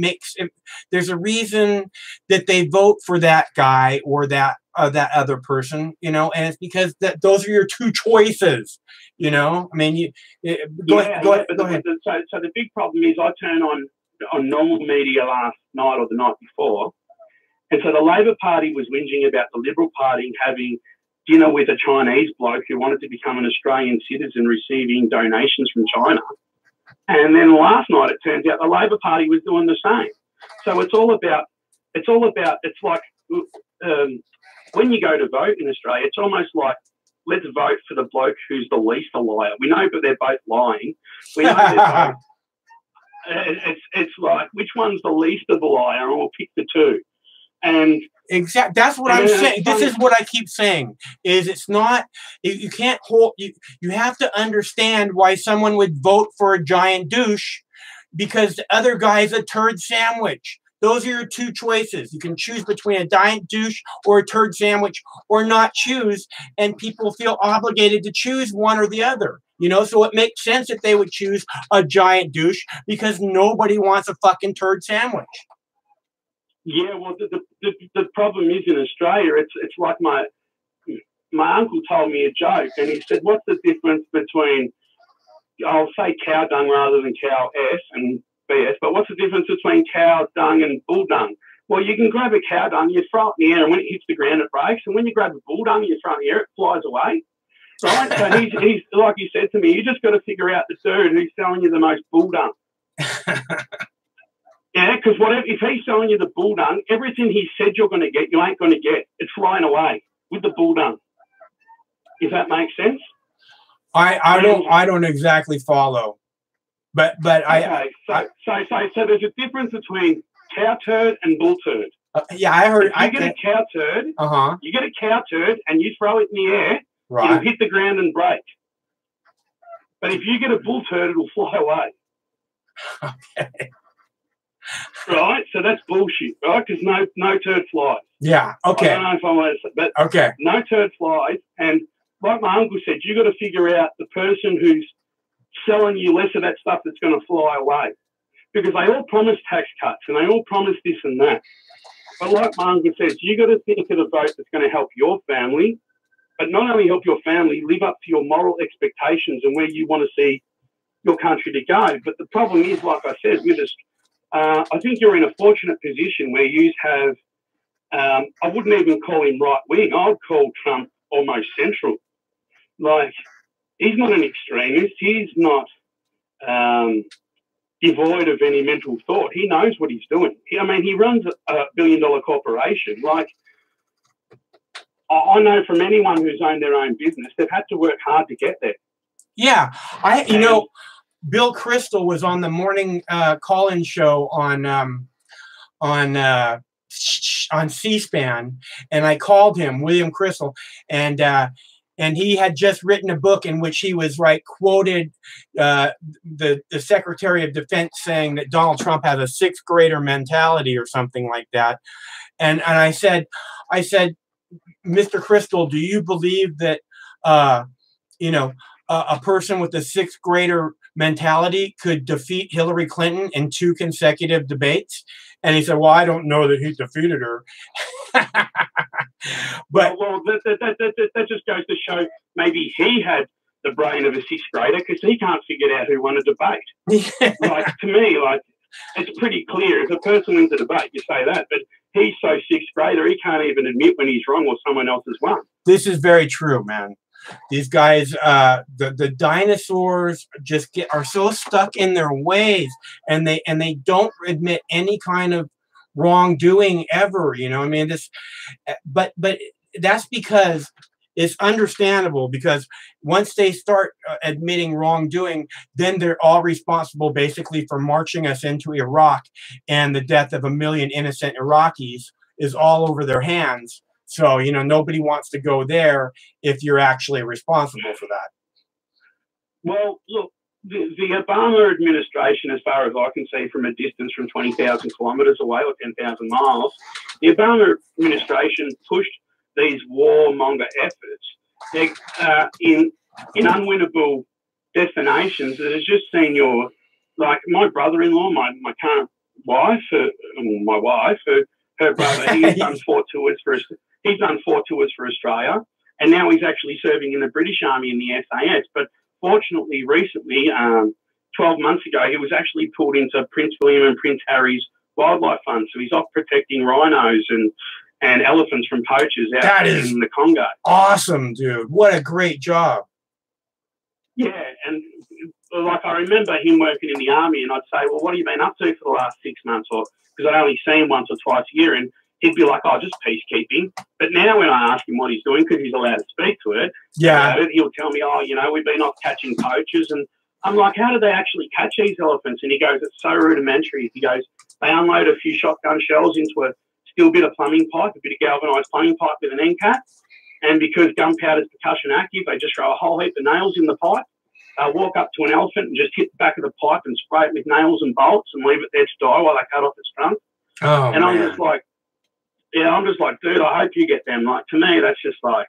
there's a reason that they vote for that guy or that other person, you know, and it's because those are your two choices. You know, I mean, go ahead. So the big problem is I turn on normal media last night or the night before, and so the Labor Party was whinging about the Liberal Party having dinner with a Chinese bloke who wanted to become an Australian citizen receiving donations from China. And then last night it turns out the Labor Party was doing the same. So it's like when you go to vote in Australia, it's almost like, let's vote for the bloke who's the least a liar. We know, but they're both lying. We know they're both. It's like, which one's the least of the liar, and we'll pick the two. And exactly, that's what I'm saying. This is what I keep saying: is it's not, you can't hold. You have to understand why someone would vote for a giant douche, because the other guy's a turd sandwich. Those are your two choices. You can choose between a giant douche or a turd sandwich, or not choose, and people feel obligated to choose one or the other. You know, so it makes sense that they would choose a giant douche because nobody wants a fucking turd sandwich. Yeah, well, the problem is in Australia, it's like my uncle told me a joke, and he said, "What's the difference between, I'll say cow dung rather than cow S and BS, but what's the difference between cow dung and bull dung?" Well, you can grab a cow dung, you throw it in the air, and when it hits the ground, it breaks. And when you grab a bull dung, you throw it in the air, it flies away. Right? So he's like he said to me, you just got to figure out the dude who's selling you the most bull dung. Yeah, because if he's selling you the bull dung, everything he said you're going to get, you ain't going to get. It's flying away with the bull dung. If that makes sense. I don't exactly follow, but okay. So there's a difference between cow turd and bull turd. Yeah, I heard. If you get a cow turd. You get a cow turd and you throw it in the air. Right. It'll hit the ground and break. But if you get a bull turd, it'll fly away. Okay. Right, so that's bullshit, right? Because no turd flies. Yeah. Okay. I don't know if I want to say, but okay, no turd flies. And like my uncle said, you got to figure out the person who's selling you less of that stuff that's going to fly away, because they all promise tax cuts and they all promise this and that. But like my uncle says, you got to think of the vote that's going to help your family, but not only help your family, live up to your moral expectations and where you want to see your country to go. But the problem is, like I said, with us. I think you're in a fortunate position where you have, I wouldn't even call him right-wing. I would call Trump almost central. Like, he's not an extremist. He's not devoid of any mental thought. He knows what he's doing. He runs a billion-dollar corporation. Like, I know from anyone who's owned their own business, they've had to work hard to get there. Yeah. You know, Bill Kristol was on the morning call-in show on C-SPAN, and I called him, William Kristol, and he had just written a book in which he was quoted the Secretary of Defense saying that Donald Trump has a sixth grader mentality or something like that, and I said, Mr. Kristol, do you believe that you know, a person with a sixth grader mentality could defeat Hillary Clinton in 2 consecutive debates? And he said, well, I don't know that he defeated her. But well, that just goes to show maybe he had the brain of a sixth grader, because he can't figure out who won a debate. To me, it's pretty clear. If a person wins a debate, you say that. But he's so sixth grader, he can't even admit when he's wrong or someone else has won. This is very true, man. These guys, the dinosaurs just are so stuck in their ways, and they don't admit any kind of wrongdoing ever. You know, I mean, but that's because it's understandable, because once they start admitting wrongdoing, then they're all responsible basically for marching us into Iraq, and the death of 1 million innocent Iraqis is all over their hands. So, you know, nobody wants to go there if you're actually responsible for that. Well, look, the Obama administration, as far as I can see from a distance from 20,000 kilometres away or 10,000 miles, the Obama administration pushed these warmonger efforts in unwinnable destinations that has just seen like my brother-in-law, my current wife, my wife, her brother, he's done 4 tours for us. He's done 4 tours for Australia, and now he's actually serving in the British Army in the SAS. But fortunately, recently, 12 months ago, he was actually pulled into Prince William and Prince Harry's wildlife fund. So he's off protecting rhinos and elephants from poachers out in the Congo. Awesome, dude. What a great job. Yeah, and like I remember him working in the Army, and I'd say, well, what have you been up to for the last 6 months? Or because I'd only see him once or twice a year, and he'd be like, oh, just peacekeeping. But now when I ask him what he's doing, because he's allowed to speak to it, he'll tell me, oh, you know, we've been off catching poachers. And I'm like, how do they actually catch these elephants? And he goes, it's so rudimentary. He goes, they unload a few shotgun shells into a steel bit of plumbing pipe, a bit of galvanised plumbing pipe with an end cap. And because gunpowder is percussion active, they just throw a whole heap of nails in the pipe. Walk up to an elephant and just hit the back of the pipe and spray it with nails and bolts and leave it there to die while they cut off its trunk. Oh, and I'm just like, dude, I hope you get them. Like, to me, that's just like,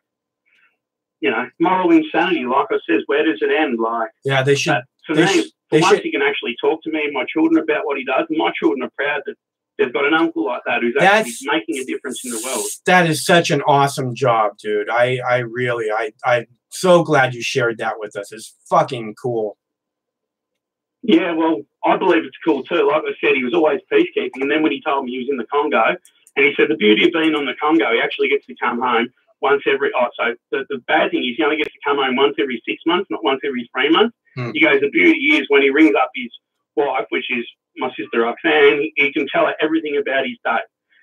you know, moral insanity. Like I says, where does it end? Like, yeah, they should. For once he can actually talk to me and my children about what he does, and my children are proud that they've got an uncle like that who's actually making a difference in the world. That is such an awesome job, dude. I'm so glad you shared that with us. It's fucking cool. Yeah, well, I believe it's cool too. Like I said, he was always peacekeeping, and then when he told me he was in the Congo, and he said the beauty of being on the Congo, he actually gets to come home once every. Oh, so the bad thing is he only gets to come home once every 6 months, not once every 3 months. He goes, the beauty is when he rings up his wife, which is my sister Roxanne, he can tell her everything about his day,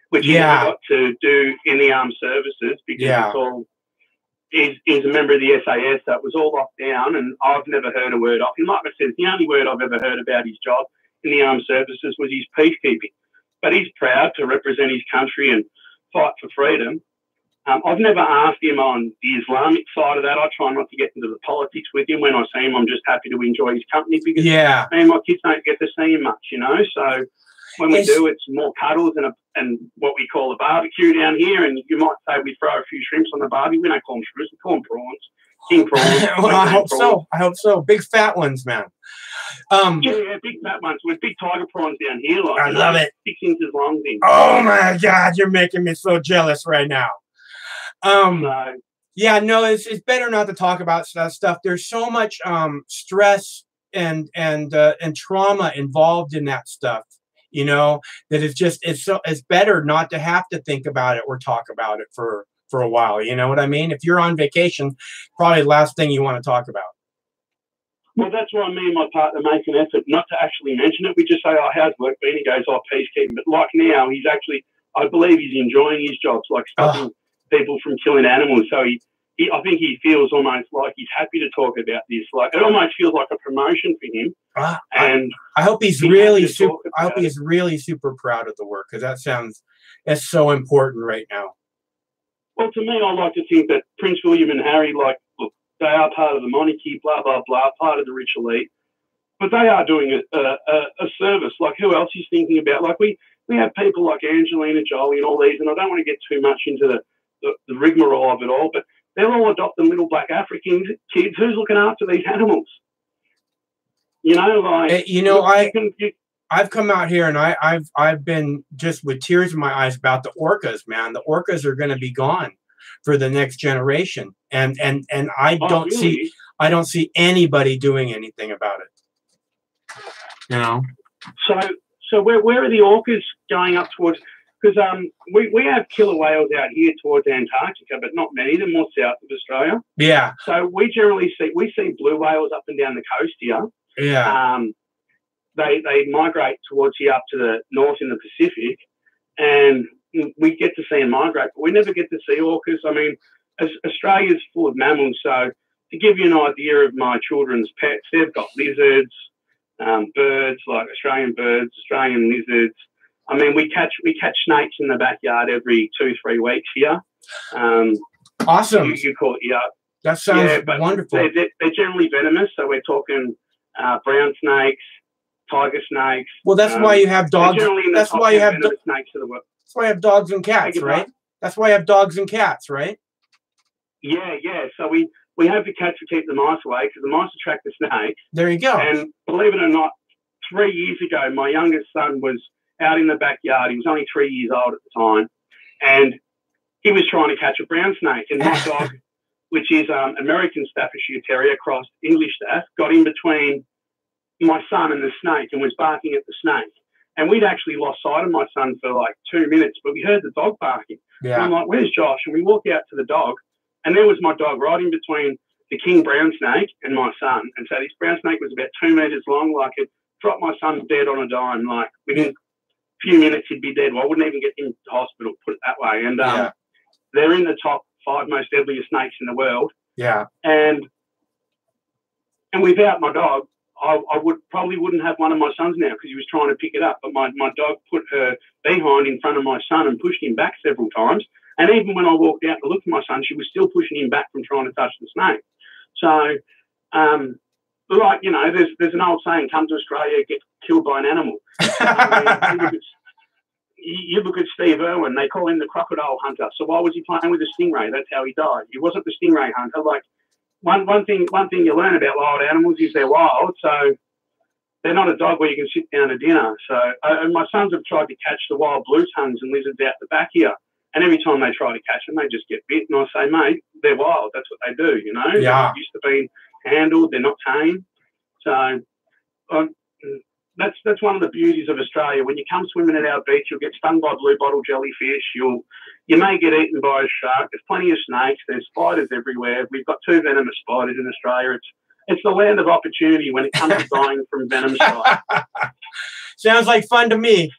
which he never got to do in the armed services because it's all. He's a member of the SAS, so it was all locked down, and I've never heard a word off him. Like I said, the only word I've ever heard about his job in the armed services was his peacekeeping. But he's proud to represent his country and fight for freedom. I've never asked him on the Islamic side of that. I try not to get into the politics with him. When I see him, I'm just happy to enjoy his company because my kids don't get to see him much, you know. So when we do, it's more cuddles and what we call a barbecue down here. And you might say we throw a few shrimps on the barbie. We don't call them shrimps. We call them prawns. King prawns. Well, I hope so. I hope so. Big fat ones, man. Yeah, big fat ones. With big tiger prawns down here. Like, I love it. 6 inches long. Thing. Oh, my God. You're making me so jealous right now. Yeah, no, it's better not to talk about that stuff. There's so much stress and trauma involved in that stuff, you know, that it's better not to have to think about it or talk about it for a while. You know what I mean? If you're on vacation, probably the last thing you want to talk about. Well, that's why me and my partner make an effort not to actually mention it. We just say, oh, how's work been? He goes, oh, peacekeeping. But like now, he's actually, I believe he's enjoying his jobs, like stopping people from killing animals. So I think he feels almost like he's happy to talk about this. Like it almost feels like a promotion for him. And I hope he's really super. I hope he's really super proud of the work because that's so important right now. Well, to me, I like to think that Prince William and Harry, like, look, they are part of the monarchy, blah blah blah, part of the rich elite, but they are doing a service. Like who else is thinking about? Like we have people like Angelina Jolie and all these, and I don't want to get too much into the rigmarole of it all, but they're all adopting little black African kids. Who's looking after these animals? You know, like I've come out here and I've been just with tears in my eyes about the orcas, man. The orcas are going to be gone for the next generation, and I don't see anybody doing anything about it. You know. So where are the orcas going up towards? because we have killer whales out here towards Antarctica, but not many. They're more south of Australia. Yeah. So we generally see blue whales up and down the coast here. Yeah. They migrate towards here up to the north in the Pacific, and we get to see them migrate, but we never get to see orcas. I mean, Australia's full of mammals, so to give you an idea of my children's pets, they've got lizards, birds like Australian birds, Australian lizards. I mean, we catch snakes in the backyard every 2-3 weeks here. Awesome. You call it, yeah. That sounds wonderful. They're generally venomous, so we're talking brown snakes, tiger snakes. Well, that's why you have dogs. That's why you have snakes of the world. That's why you have dogs and cats, right? That's why you have dogs and cats, right? Yeah. So we have the cats to keep the mice away because the mice attract the snakes. There you go. And believe it or not, 3 years ago, my youngest son was out in the backyard. He was only 3 years old at the time, and he was trying to catch a brown snake. And my dog, which is American Staffordshire Terrier crossed English Staff, got in between my son and the snake and was barking at the snake. And we'd actually lost sight of my son for like 2 minutes, but we heard the dog barking. Yeah. And I'm like, where's Josh? And we walk out to the dog, and there was my dog right in between the king brown snake and my son. And so this brown snake was about 2 meters long. Like, it dropped my son dead on a dime. Like, within a few minutes, he'd be dead. Well, I wouldn't even get him to hospital, put it that way. And they're in the top 5 most deadliest snakes in the world. Yeah. And without my dog, I wouldn't have one of my sons now because he was trying to pick it up. But my dog put her behind in front of my son and pushed him back several times. And even when I walked out to look at my son, she was still pushing him back from trying to touch the snake. So, like, you know, there's an old saying, come to Australia, get killed by an animal. You look at Steve Irwin, they call him the crocodile hunter. So why was he playing with a stingray? That's how he died. He wasn't the stingray hunter. Like, one thing you learn about wild animals is they're wild. So they're not a dog where you can sit down to dinner. So and my sons have tried to catch the wild blue tongues and lizards out the back here. And every time they try to catch them, they just get bit. And I say, mate, they're wild. That's what they do, you know. Yeah. They're used to being handled. They're not tame. So that's one of the beauties of Australia. When you come swimming at our beach, you'll get stung by blue bottle jellyfish. You may get eaten by a shark. There's plenty of snakes. There's spiders everywhere. We've got 2 venomous spiders in Australia. It's the land of opportunity when it comes to dying from venom spiders. Sounds like fun to me.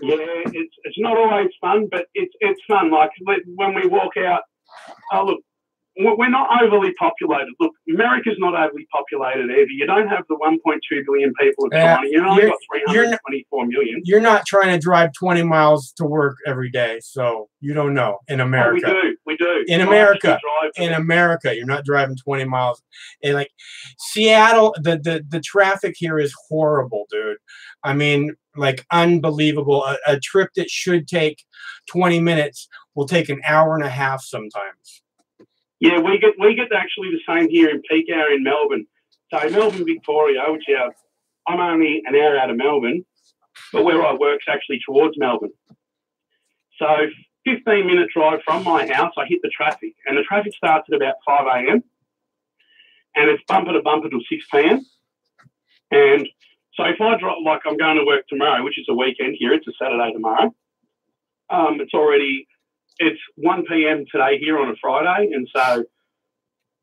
Yeah, it's not always fun, but it's fun. Like when we walk out, look, we're not overly populated. Look, America's not overly populated either. You don't have the 1.2 billion people of China. You've only got 324 million. You're not trying to drive 20 miles to work every day, so you don't know. In America. Oh, we do. In America. You're not driving 20 miles. And like Seattle, the traffic here is horrible, dude. I mean, like unbelievable. A trip that should take 20 minutes will take an hour and a half sometimes. Yeah, we get actually the same here in peak hour in Melbourne. So Melbourne, Victoria, which I'm only an hour out of Melbourne, but where I work's actually towards Melbourne. So 15-minute drive from my house, I hit the traffic, and the traffic starts at about 5 a.m. and it's bumper to bumper till 6 p.m. And so if I drive, like I'm going to work tomorrow, which is a weekend here, it's a Saturday tomorrow. It's 1 p.m. today here on a Friday, and so,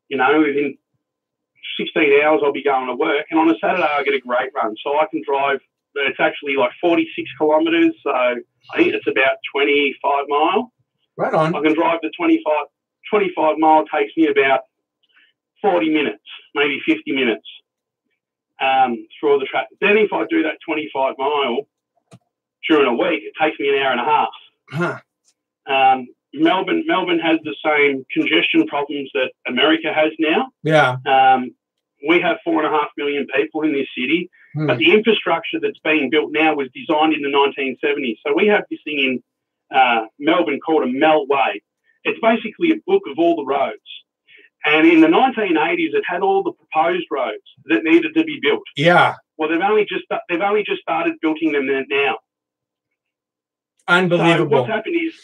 you know, within 16 hours I'll be going to work, and on a Saturday I get a great run. So I can drive, it's actually like 46 kilometres, so I think it's about 25 mile. Right on. I can drive the 25 mile takes me about 40 minutes, maybe 50 minutes through all the traffic. Then if I do that 25 mile during a week, it takes me an hour and a half. Huh. Melbourne has the same congestion problems that America has now. Yeah. We have 4.5 million people in this city, but the infrastructure that's being built now was designed in the 1970s. So we have this thing in Melbourne called a Meltway. It's basically a book of all the roads. And in the 1980s, it had all the proposed roads that needed to be built. Yeah. Well, they've only just started building them now. Unbelievable. So what's happened is,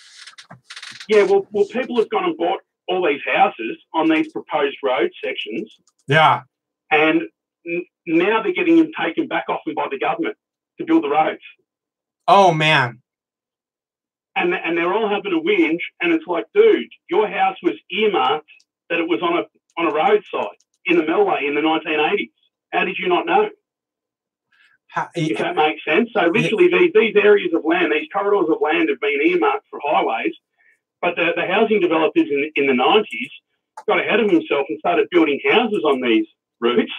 yeah, well, people have gone and bought all these houses on these proposed road sections. Yeah. And now they're getting them taken back off them by the government to build the roads. Oh, man. and they're all having a whinge, and it's like, dude, your house was earmarked that it was on a roadside in the Melway in the 1980s. How did you not know? If that makes sense. So literally these areas of land, these corridors of land have been earmarked for highways, but the housing developers in the 90s got ahead of themselves and started building houses on these routes.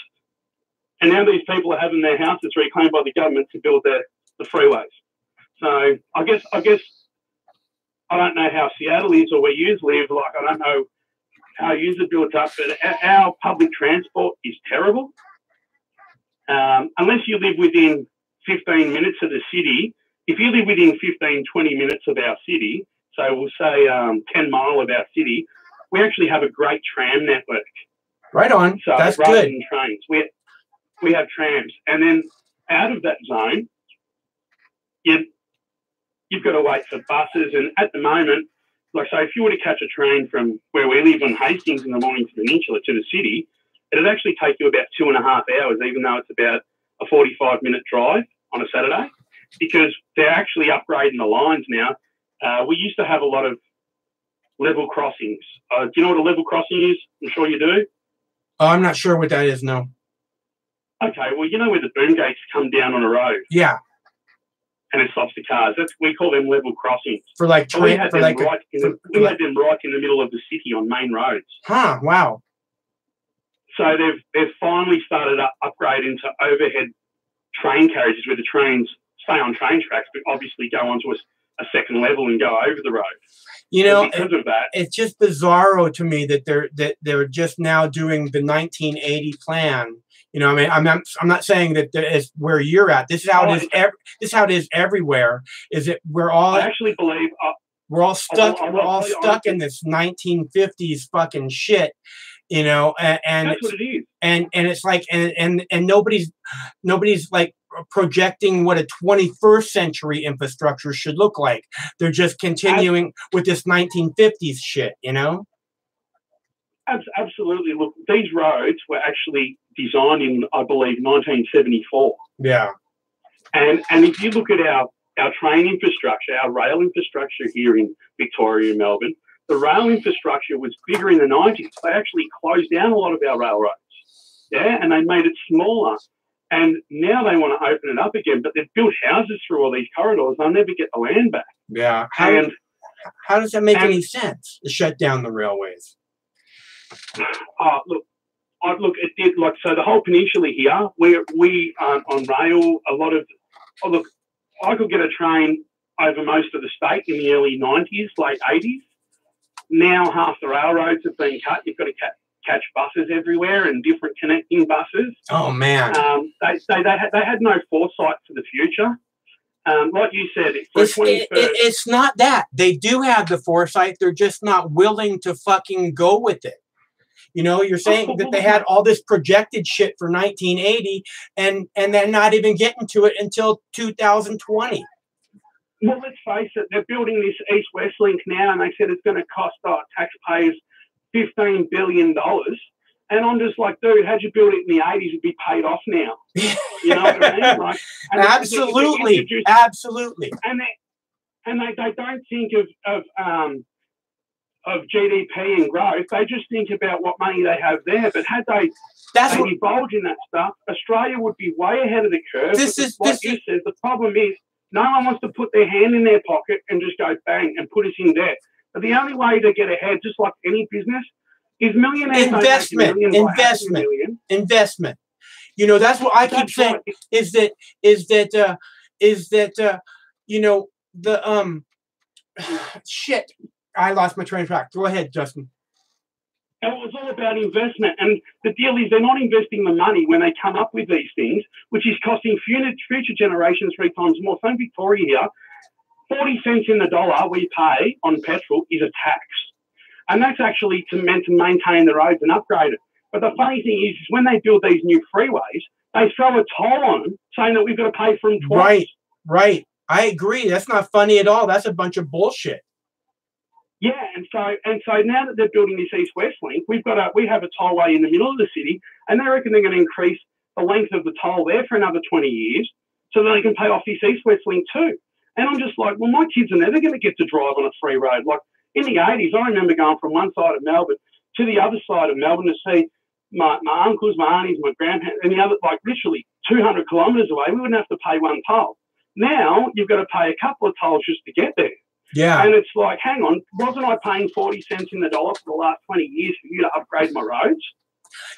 And now these people are having their houses reclaimed by the government to build the freeways. So I guess I don't know how Seattle is or where you live. Like, I don't know how you are built up, but our public transport is terrible. Unless you live within 15 minutes of the city. If you live within 15, 20 minutes of our city, so we'll say 10 mile of our city, we actually have a great tram network. Right on. So that's rather good. than trains, we have trams. And then out of that zone, you've got to wait for buses. And at the moment, like, so if you were to catch a train from where we live on Hastings in the morning to the Peninsula to the city, it'd actually take you about 2.5 hours, even though it's about a 45-minute drive on a Saturday, because they're actually upgrading the lines now. We used to have a lot of level crossings. Do you know what a level crossing is? I'm sure you do. Oh, I'm not sure what that is, no. Okay, well, you know where the boom gates come down on a road? Yeah. And it stops the cars. We call them level crossings. For like we had them right in the middle of the city on main roads. Huh, wow. So they've finally started upgrading to overhead train carriages where the trains stay on train tracks, but obviously go onto a second level and go over the road. You know, because of that, it's just bizarro to me that they're just now doing the 1980 plan. You know, I mean, I'm not saying that is where you're at. This is how it is. This is how it is everywhere. Is it? I actually believe we're all stuck. We're all stuck in this 1950s fucking shit. You know, and that's what it is. And it's like and nobody's like projecting what a 21st century infrastructure should look like. They're just continuing with this 1950s shit, you know? Absolutely. Look, these roads were actually designed in, I believe, 1974. Yeah. And if you look at our train infrastructure, our rail infrastructure here in Victoria and Melbourne, the rail infrastructure was bigger in the 90s. They actually closed down a lot of our railroads, yeah, and they made it smaller. And now they want to open it up again, but they've built houses through all these corridors. They'll never get the land back. Yeah. How does that make any sense to shut down the railways? Look, it did. Like, so the whole peninsula here, we are on rail. A lot of, look, I could get a train over most of the state in the early 90s, late 80s. Now half the railroads have been cut. You've got to catch buses everywhere and different connecting buses. Oh man! They had no foresight for the future. Like you said, it's not that they do have the foresight. They're just not willing to fucking go with it. You know, you're saying that they had all this projected shit for 1980, and they're not even getting to it until 2020. Well, let's face it, they're building this East-West link now, and they said it's going to cost taxpayers $15 billion. And I'm just like, dude, how'd you build it in the 80s? It'd be paid off now. You know what I mean? Like, absolutely. Absolutely. And they don't think of GDP and growth. They just think about what money they have there. But had they divulged in that stuff, Australia would be way ahead of the curve. You said, the problem is, no one wants to put their hand in their pocket and just go bang and put us in debt. But the only way to get ahead, just like any business, is millionaires. Investment. You know, that's what I keep saying. Right. Is that you know, the shit. I lost my train of thought. Go ahead, Justin. And it was all about investment. And the deal is they're not investing the money when they come up with these things, which is costing future generations 3 times more. So in Victoria here, 40 cents in the dollar we pay on petrol is a tax. And that's actually meant to maintain the roads and upgrade it. But the funny thing is when they build these new freeways, they throw a toll on them saying that we've got to pay for them twice. Right. I agree. That's not funny at all. That's a bunch of bullshit. Yeah, and so now that they're building this East-West link, we have a tollway in the middle of the city, and they reckon they're going to increase the length of the toll there for another 20 years, so that they can pay off this East-West link too. And I'm just like, well, my kids are never going to get to drive on a free road. Like in the 80s, I remember going from one side of Melbourne to the other side of Melbourne to see my uncles, my aunties, my grandparents, and the other, like literally 200 kilometres away. We wouldn't have to pay one toll. Now you've got to pay a couple of tolls just to get there. Yeah. And it's like, hang on, wasn't I paying 40 cents in the dollar for the last 20 years for you to upgrade my roads?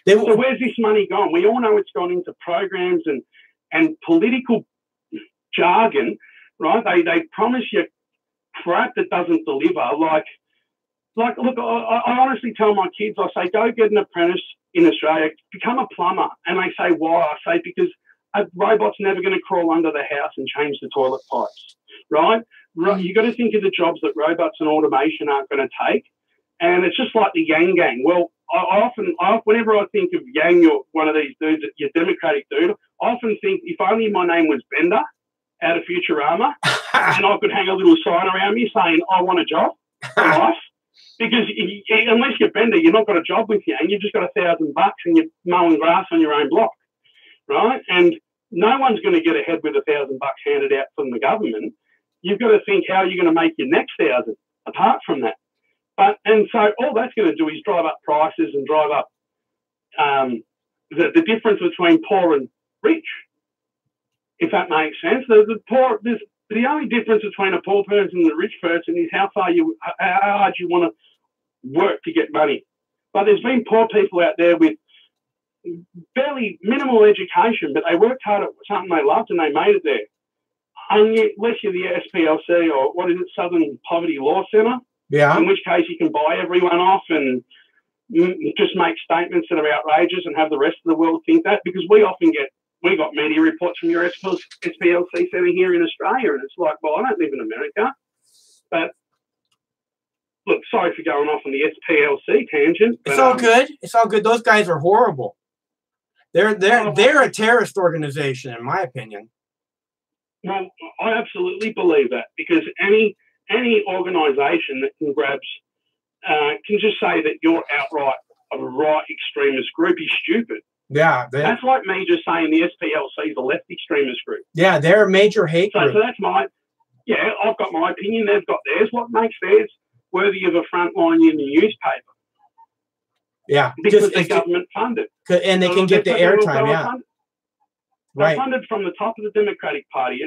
So where's this money gone? We all know it's gone into programs and political jargon, right? They promise you crap that doesn't deliver. Like look, I honestly tell my kids, I say, go get an apprentice in Australia, become a plumber. And they say, why? I say, because a robot's never going to crawl under the house and change the toilet pipes, right? You got to think of the jobs that robots and automation aren't going to take. And it's just like the Yang Gang. Well, whenever I think of Yang, you're one of these dudes, you're Democratic dude, I often think if only my name was Bender out of Futurama, and I could hang a little sign around me saying, I want a job for life. Because unless you're Bender, you're not got a job with Yang. You've just got $1,000 and you're mowing grass on your own block, right? And no one's going to get ahead with $1,000 handed out from the government. You've got to think how you're going to make your next 1,000 apart from that. And so all that's going to do is drive up prices and drive up the difference between poor and rich, if that makes sense. The only difference between a poor person and a rich person is how hard you want to work to get money. But there's been poor people out there with fairly minimal education, but they worked hard at something they loved and they made it there. Unless you're the SPLC or what is it, Southern Poverty Law Centre, yeah. In which case you can buy everyone off and just make statements that are outrageous and have the rest of the world think that, because we got media reports from your SPLC centre here in Australia, and it's like, well, I don't live in America. But look, sorry for going off on the SPLC tangent. But, it's all good. It's all good. Those guys are horrible. They're a terrorist organization, in my opinion. Well, I absolutely believe that, because any organisation that can just say that you're outright a right extremist group is stupid. Yeah. That's like me just saying the SPLC is a left extremist group. Yeah, they're a major hate group. So that's I've got my opinion, they've got theirs. What makes theirs worthy of a front line in the newspaper? Yeah. Because they're government funded. And they can get the airtime, yeah. They're funded from the top of the Democratic Party.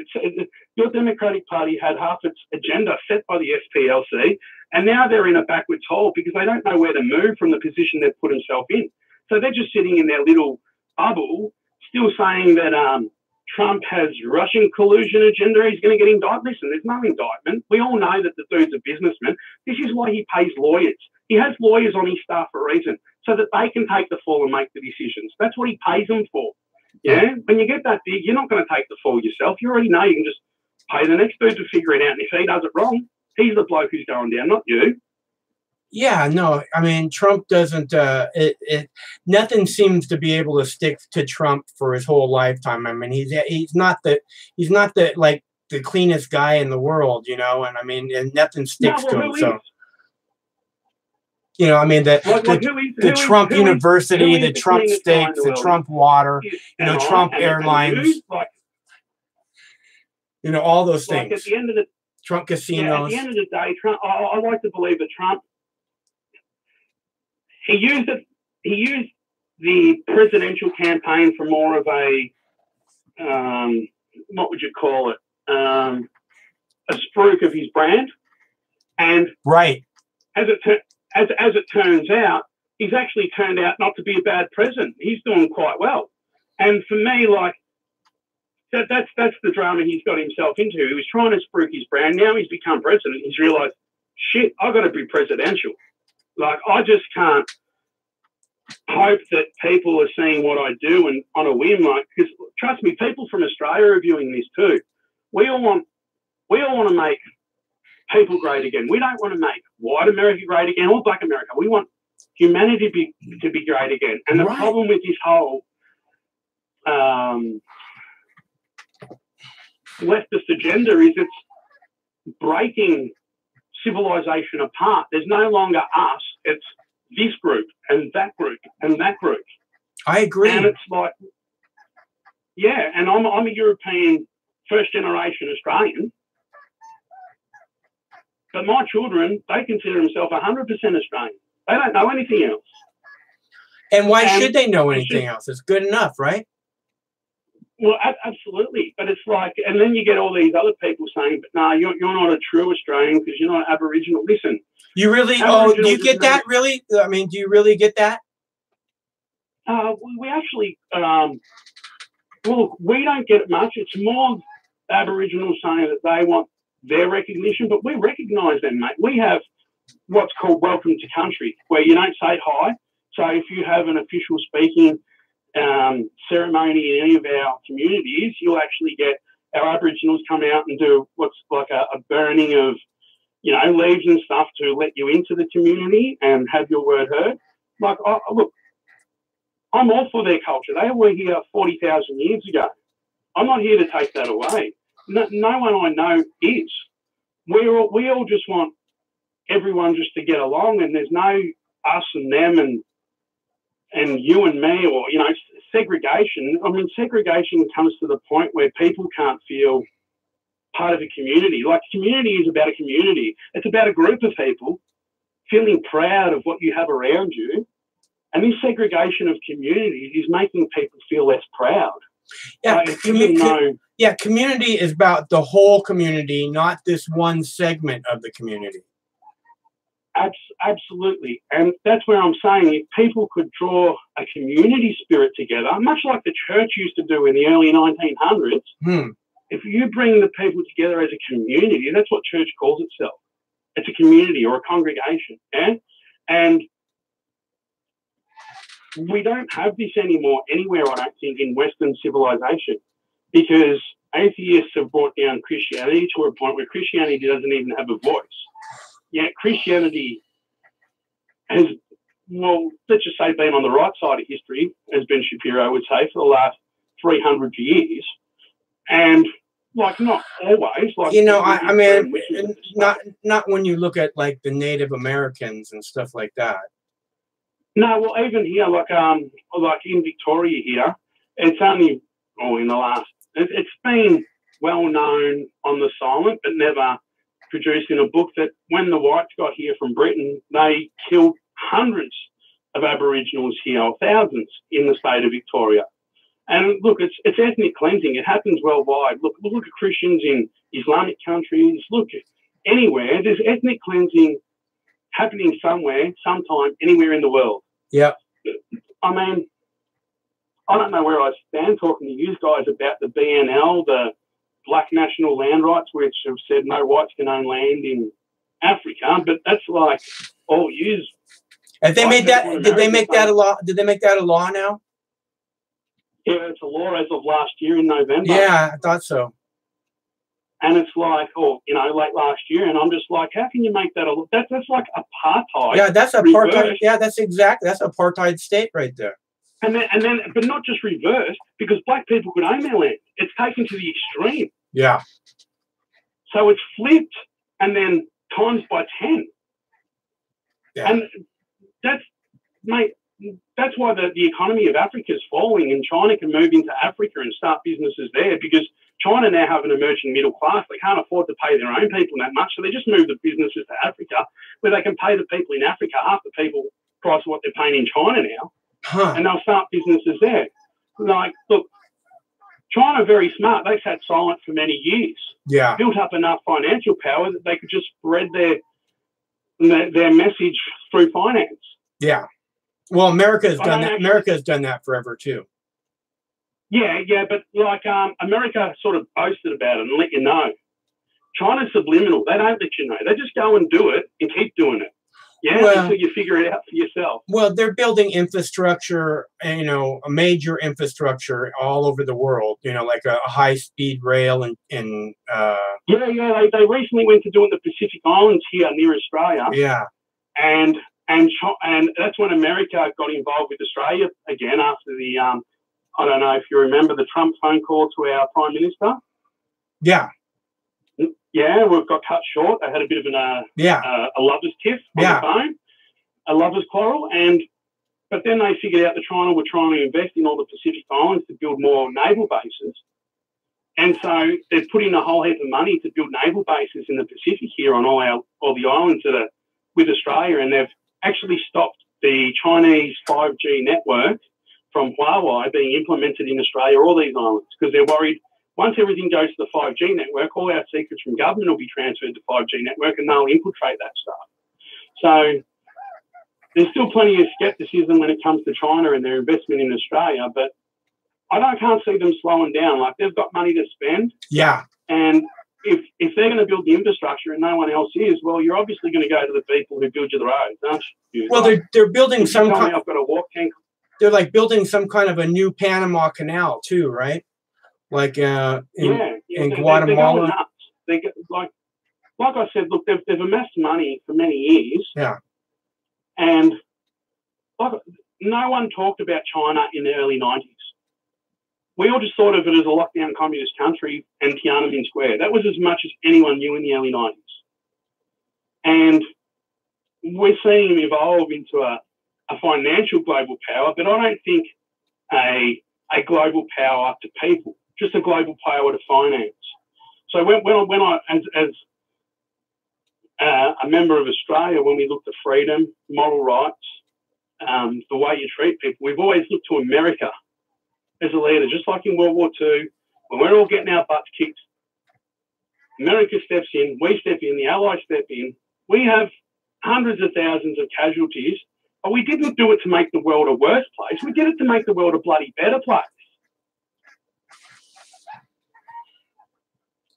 Your Democratic Party had half its agenda set by the SPLC, and now they're in a backwards hole because they don't know where to move from the position they've put themselves in. So they're just sitting in their little bubble, still saying that Trump has Russian collusion agenda. He's going to get indicted. Listen, there's no indictment. We all know that the dude's a businessman. This is why he pays lawyers. He has lawyers on his staff for a reason, so that they can take the fall and make the decisions. That's what he pays them for. Yeah, when you get that big, you're not going to take the fall yourself. You already know you can just pay the next dude to figure it out. And if he does it wrong, he's the bloke who's going down, not you. Yeah, no, I mean, Trump doesn't, nothing seems to be able to stick to Trump for his whole lifetime. I mean, he's not the like the cleanest guy in the world, you know, and I mean, and nothing sticks to him. So, you know, I mean, the Trump University, the Trump steaks, the Trump water, you know, Trump Airlines, you know, all those things. At the end of the Trump casinos. At the end of the day, Trump. I like to believe that Trump. He used the presidential campaign for more of a what would you call it? A spruik of his brand, and right as it turns out, he's actually turned out not to be a bad president. He's doing quite well, and for me, like that's the drama he's got himself into. He was trying to spruik his brand. Now he's become president. He's realised, shit, I've got to be presidential. Like, I just can't hope that people are seeing what I do and on a whim. Like, because trust me, people from Australia are viewing this too. We all want to make people great again. We don't want to make white America great again or black America. We want humanity to be great again. And the problem with this whole leftist agenda is it's breaking civilization apart. There's no longer us. It's this group and that group and that group. I agree. And it's like, yeah, and I'm a European, first generation Australian, But my children, they consider themselves 100% Australian. They don't know anything else. And why should they know anything else? It's good enough, right? Well, absolutely. But it's like, and then you get all these other people saying, but no, you're not a true Australian because you're not Aboriginal. Listen. You really, do you get that really? I mean, do you really get that? We actually, well, we don't get it much. It's more Aboriginals saying that they want their recognition, but we recognise them, mate. We have what's called welcome to country, where you don't say hi. So if you have an official speaking ceremony in any of our communities, you'll actually get our Aboriginals come out and do what's like a burning of, you know, leaves and stuff to let you into the community and have your word heard. Like, look, I'm all for their culture. They were here 40,000 years ago. I'm not here to take that away. No one I know is. We all just want everyone just to get along, and there's no us and them and you and me, or, you know, segregation. I mean, segregation comes to the point where people can't feel part of a community. Like, community is about a community. It's about a group of people feeling proud of what you have around you. And this segregation of communities is making people feel less proud. Yeah, community is about the whole community, not this one segment of the community. Absolutely. And that's where I'm saying, if people could draw a community spirit together, much like the church used to do in the early 1900s, if you bring the people together as a community, that's what church calls itself. It's a community or a congregation. Yeah? And we don't have this anymore anywhere, I don't think, in Western civilization, because atheists have brought down Christianity to a point where Christianity doesn't even have a voice. Yet Christianity has, well, let's just say, been on the right side of history, as Ben Shapiro would say, for the last 300 years. And, like, not always. Like, you know, I mean, not when you look at, like, the Native Americans and stuff like that. No, well, even here, like in Victoria here, it's only, in the last, it's been well known on the silent, but never produced in a book, that when the whites got here from Britain, they killed hundreds of Aboriginals here, or thousands, in the state of Victoria. And look, it's ethnic cleansing. It happens worldwide. Look at Christians in Islamic countries. Look, anywhere, there's ethnic cleansing happening somewhere, sometime, anywhere in the world. Yeah. I mean, I don't know where I stand talking to you guys about the BNL, the Black National Land Rights, which have said no whites can own land in Africa, but that's like all used. Have they made that? Did they make that a law? Did they make that a law now? Yeah, it's a law as of last year in November. Yeah, I thought so. And it's like, late last year, and I'm just like, how can you make that a? That's like apartheid. Yeah, that's apartheid. Reversed. Yeah, that's apartheid state right there. And then, but not just reversed, because black people could own their land. It's taken to the extreme. Yeah. So it's flipped and then times by 10. Yeah. And that's why the economy of Africa is falling, and China can move into Africa and start businesses there, because China now have an emerging middle class. They can't afford to pay their own people that much, so they just move the businesses to Africa, where they can pay the people in Africa half the people price of what they're paying in China now. And they'll start businesses there. Like, look, China, very smart. They've sat silent for many years. Yeah. Built up enough financial power that they could just spread their message through finance. Yeah. Well, America has done that. America has done that forever too. Yeah, but like America sort of boasted about it and let you know. China's subliminal. They don't let you know. They just go and do it and keep doing it. Yeah, until you figure it out for yourself. Well, they're building infrastructure, a major infrastructure all over the world, like a high-speed rail and Yeah, they recently went to doing the Pacific Islands here near Australia. Yeah. And that's when America got involved with Australia again after the, I don't know if you remember the Trump phone call to our Prime Minister. Yeah. Yeah, we've got cut short. They had a bit of a lover's tiff on the phone, a lover's quarrel, but then they figured out that China were trying to invest in all the Pacific Islands to build more naval bases, And so they're putting a whole heap of money to build naval bases in the Pacific here on all the islands that are with Australia, and they've actually stopped the Chinese 5G network from Huawei being implemented in Australia, all these islands, because they're worried once everything goes to the 5G network, all our secrets from government will be transferred to 5G network and they'll infiltrate that stuff. So there's still plenty of skepticism when it comes to China and their investment in Australia, but I can't see them slowing down. Like, they've got money to spend. Yeah. And if they're going to build the infrastructure and no one else is, well, you're obviously going to go to the people who build you the roads, aren't you? Well, they're building some kind. I've got a walk tank. They're like building some kind of a new Panama Canal too, right? Like in Guatemala. They get, like I said, look, they've amassed money for many years. Yeah. And like, no one talked about China in the early 90s. We all just thought of it as a lockdown communist country and Tiananmen Square. That was as much as anyone knew in the early 90s. And we're seeing them evolve into a financial global power, but I don't think a global power to people, just a global power to finance. So when I as a member of Australia, when we looked at freedom, moral rights, the way you treat people, we've always looked to America as a leader, just like in World War II, when we're all getting our butts kicked. America steps in, we step in, the Allies step in. We have hundreds of thousands of casualties, but we didn't do it to make the world a worse place. We did it to make the world a bloody better place.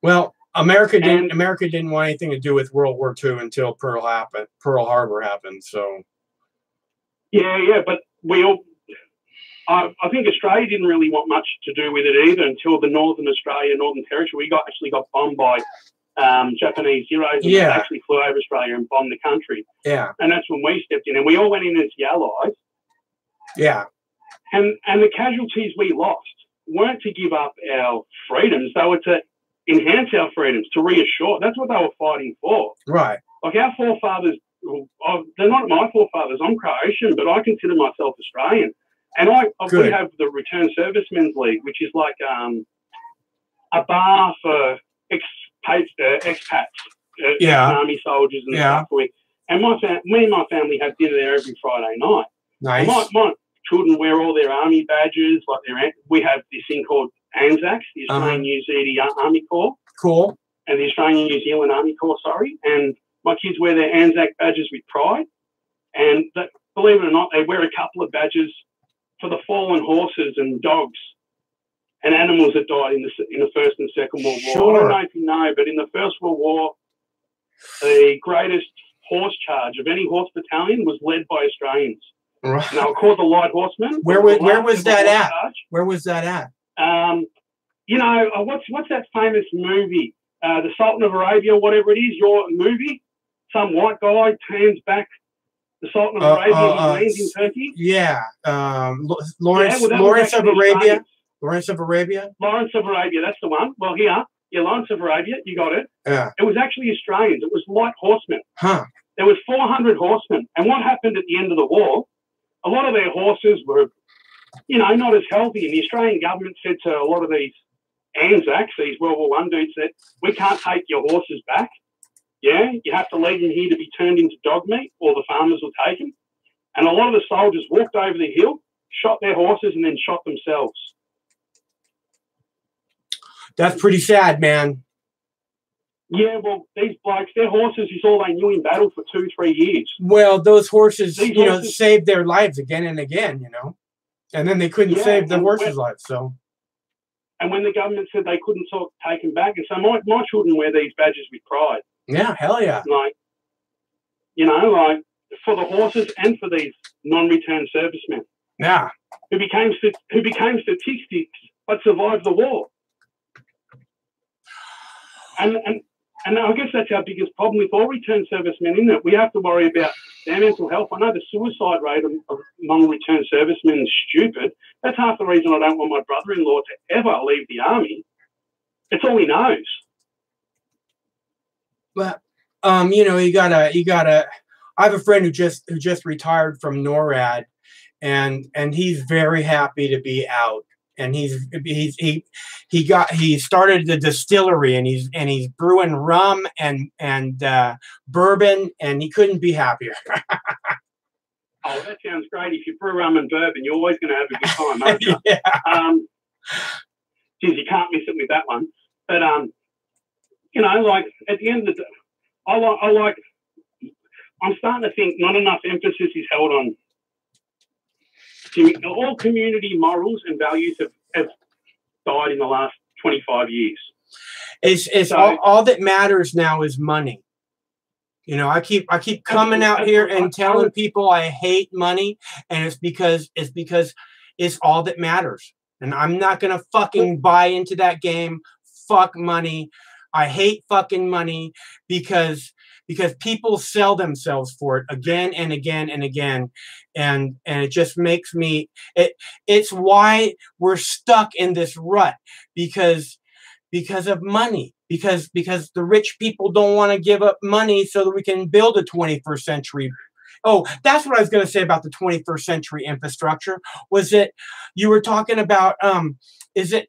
Well, America didn't want anything to do with World War II until Pearl Harbor happened. So yeah, but we all. I think Australia didn't really want much to do with it either until the Northern Territory. We actually got bombed by Japanese heroes and actually flew over Australia and bombed the country. Yeah. And that's when we stepped in, and we all went in as the Allies. Yeah. And the casualties we lost weren't to give up our freedoms. They were to enhance our freedoms, to reassure. That's what they were fighting for. Right. Like, our forefathers, they're not my forefathers. I'm Croatian, but I consider myself Australian. And we have the Return Servicemen's League, which is like a bar for expats, army soldiers and stuff. And me and my family have dinner there every Friday night. Nice. My children wear all their army badges. We have this thing called ANZAC, the Australian New Zealand Army Corps. Cool. And the Australian New Zealand Army Corps, And my kids wear their ANZAC badges with pride. And believe it or not, they wear a couple of badges for the fallen horses and dogs and animals that died in the First and Second World War. Sure. I don't know if you know, but in the First World War, the greatest horse charge of any horse battalion was led by Australians. Right. And they were called the Light Horsemen. Where was that at? Where was that at? What's that famous movie? The Sultan of Arabia, whatever it is, your movie? Some white guy turns back the Sultan of Arabia, he lands in Turkey. Yeah. Lawrence of Arabia. Lawrence of Arabia? Lawrence of Arabia, that's the one. Well, Lawrence of Arabia, you got it. Yeah. It was actually Australians. It was light horsemen. Huh. There was 400 horsemen. And what happened at the end of the war, a lot of their horses were, not as healthy. And the Australian government said to a lot of these ANZACs, these World War I dudes, that we can't take your horses back. Yeah, you have to leave them here to be turned into dog meat, or the farmers will take them. And a lot of the soldiers walked over the hill, shot their horses, and then shot themselves. That's pretty sad, man. Yeah, well, these blokes, their horses is all they knew in battle for 2-3 years. Well, those horses, saved their lives again and again, and then they couldn't save the horses' lives. So. And when the government said they couldn't take them back, and so my children wear these badges with pride. Yeah, hell yeah. For the horses and for these non-return servicemen. Yeah. Who became statistics but survived the war. And I guess that's our biggest problem with all return servicemen, isn't it? We have to worry about their mental health. I know the suicide rate among return servicemen is stupid. That's half the reason I don't want my brother-in-law to ever leave the army. It's all he knows. But you gotta. I have a friend who just retired from NORAD, and he's very happy to be out. and he started the distillery, and he's brewing rum and bourbon, and he couldn't be happier. Oh, that sounds great. If you brew rum and bourbon, you're always going to have a good time, aren't you? Yeah. Geez, you can't miss it with that one. But you know, like at the end of the day, I'm starting to think not enough emphasis is held on all community morals and values have died in the last 25 years. It's so, all that matters now is money. You know, I keep coming out here and telling people I hate money, and it's because it's all that matters. And I'm not gonna fucking buy into that game. Fuck money. I hate fucking money because people sell themselves for it again and again and again, and it just makes me it's why we're stuck in this rut, because of money, because the rich people don't want to give up money so that we can build a 21st century. Oh, that's what I was going to say about the 21st century infrastructure, was that you were talking about is it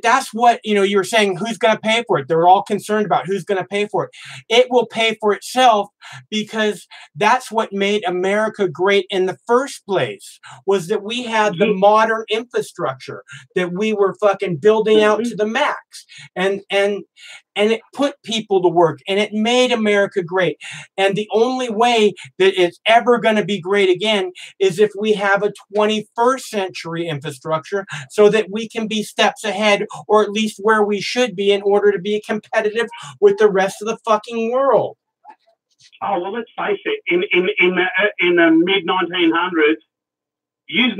that's what, you know, you were saying, who's going to pay for it? They're all concerned about who's going to pay for it. It will pay for itself, because that's what made America great in the first place, was that we had the modern infrastructure that we were fucking building out to the max, and it put people to work, and it made America great. And the only way that it's ever going to be great again is if we have a 21st century infrastructure, so that we can be steps ahead, or at least where we should be, in order to be competitive with the rest of the fucking world. Oh, well, let's face it. In the mid 1900s, yous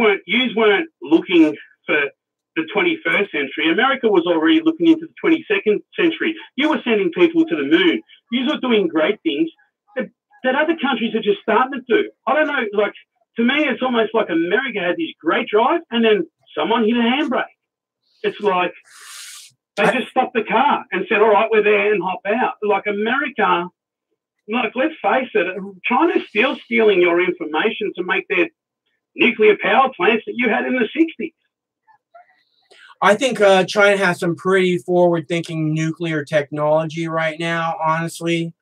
weren't looking for the 21st century. America was already looking into the 22nd century. You were sending people to the moon. You were doing great things that other countries are just starting to do. I don't know, like, to me, it's almost like America had this great drive, and then someone hit a handbrake. It's like they just stopped the car and said, all right, we're there, and hop out. Like America, like, let's face it, China's still stealing your information to make their nuclear power plants that you had in the 60s. I think China has some pretty forward-thinking nuclear technology right now, honestly.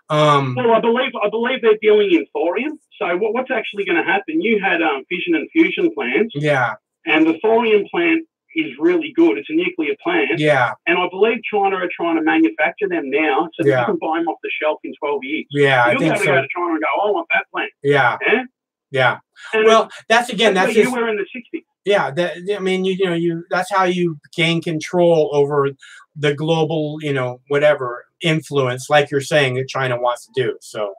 Well, I believe they're dealing in thorium. So what's actually going to happen? You had fission and fusion plants. Yeah. And the thorium plant is really good. It's a nuclear plant. Yeah. And I believe China are trying to manufacture them now, so that you can buy them off the shelf in 12 years. Yeah, You'll be able to go to China and go, oh, I want that plant. Yeah. Yeah. Yeah. And well, that's just, you were in the 60s. Yeah, I mean, that's how you gain control over the global, whatever influence, like you're saying, that China wants to do. So,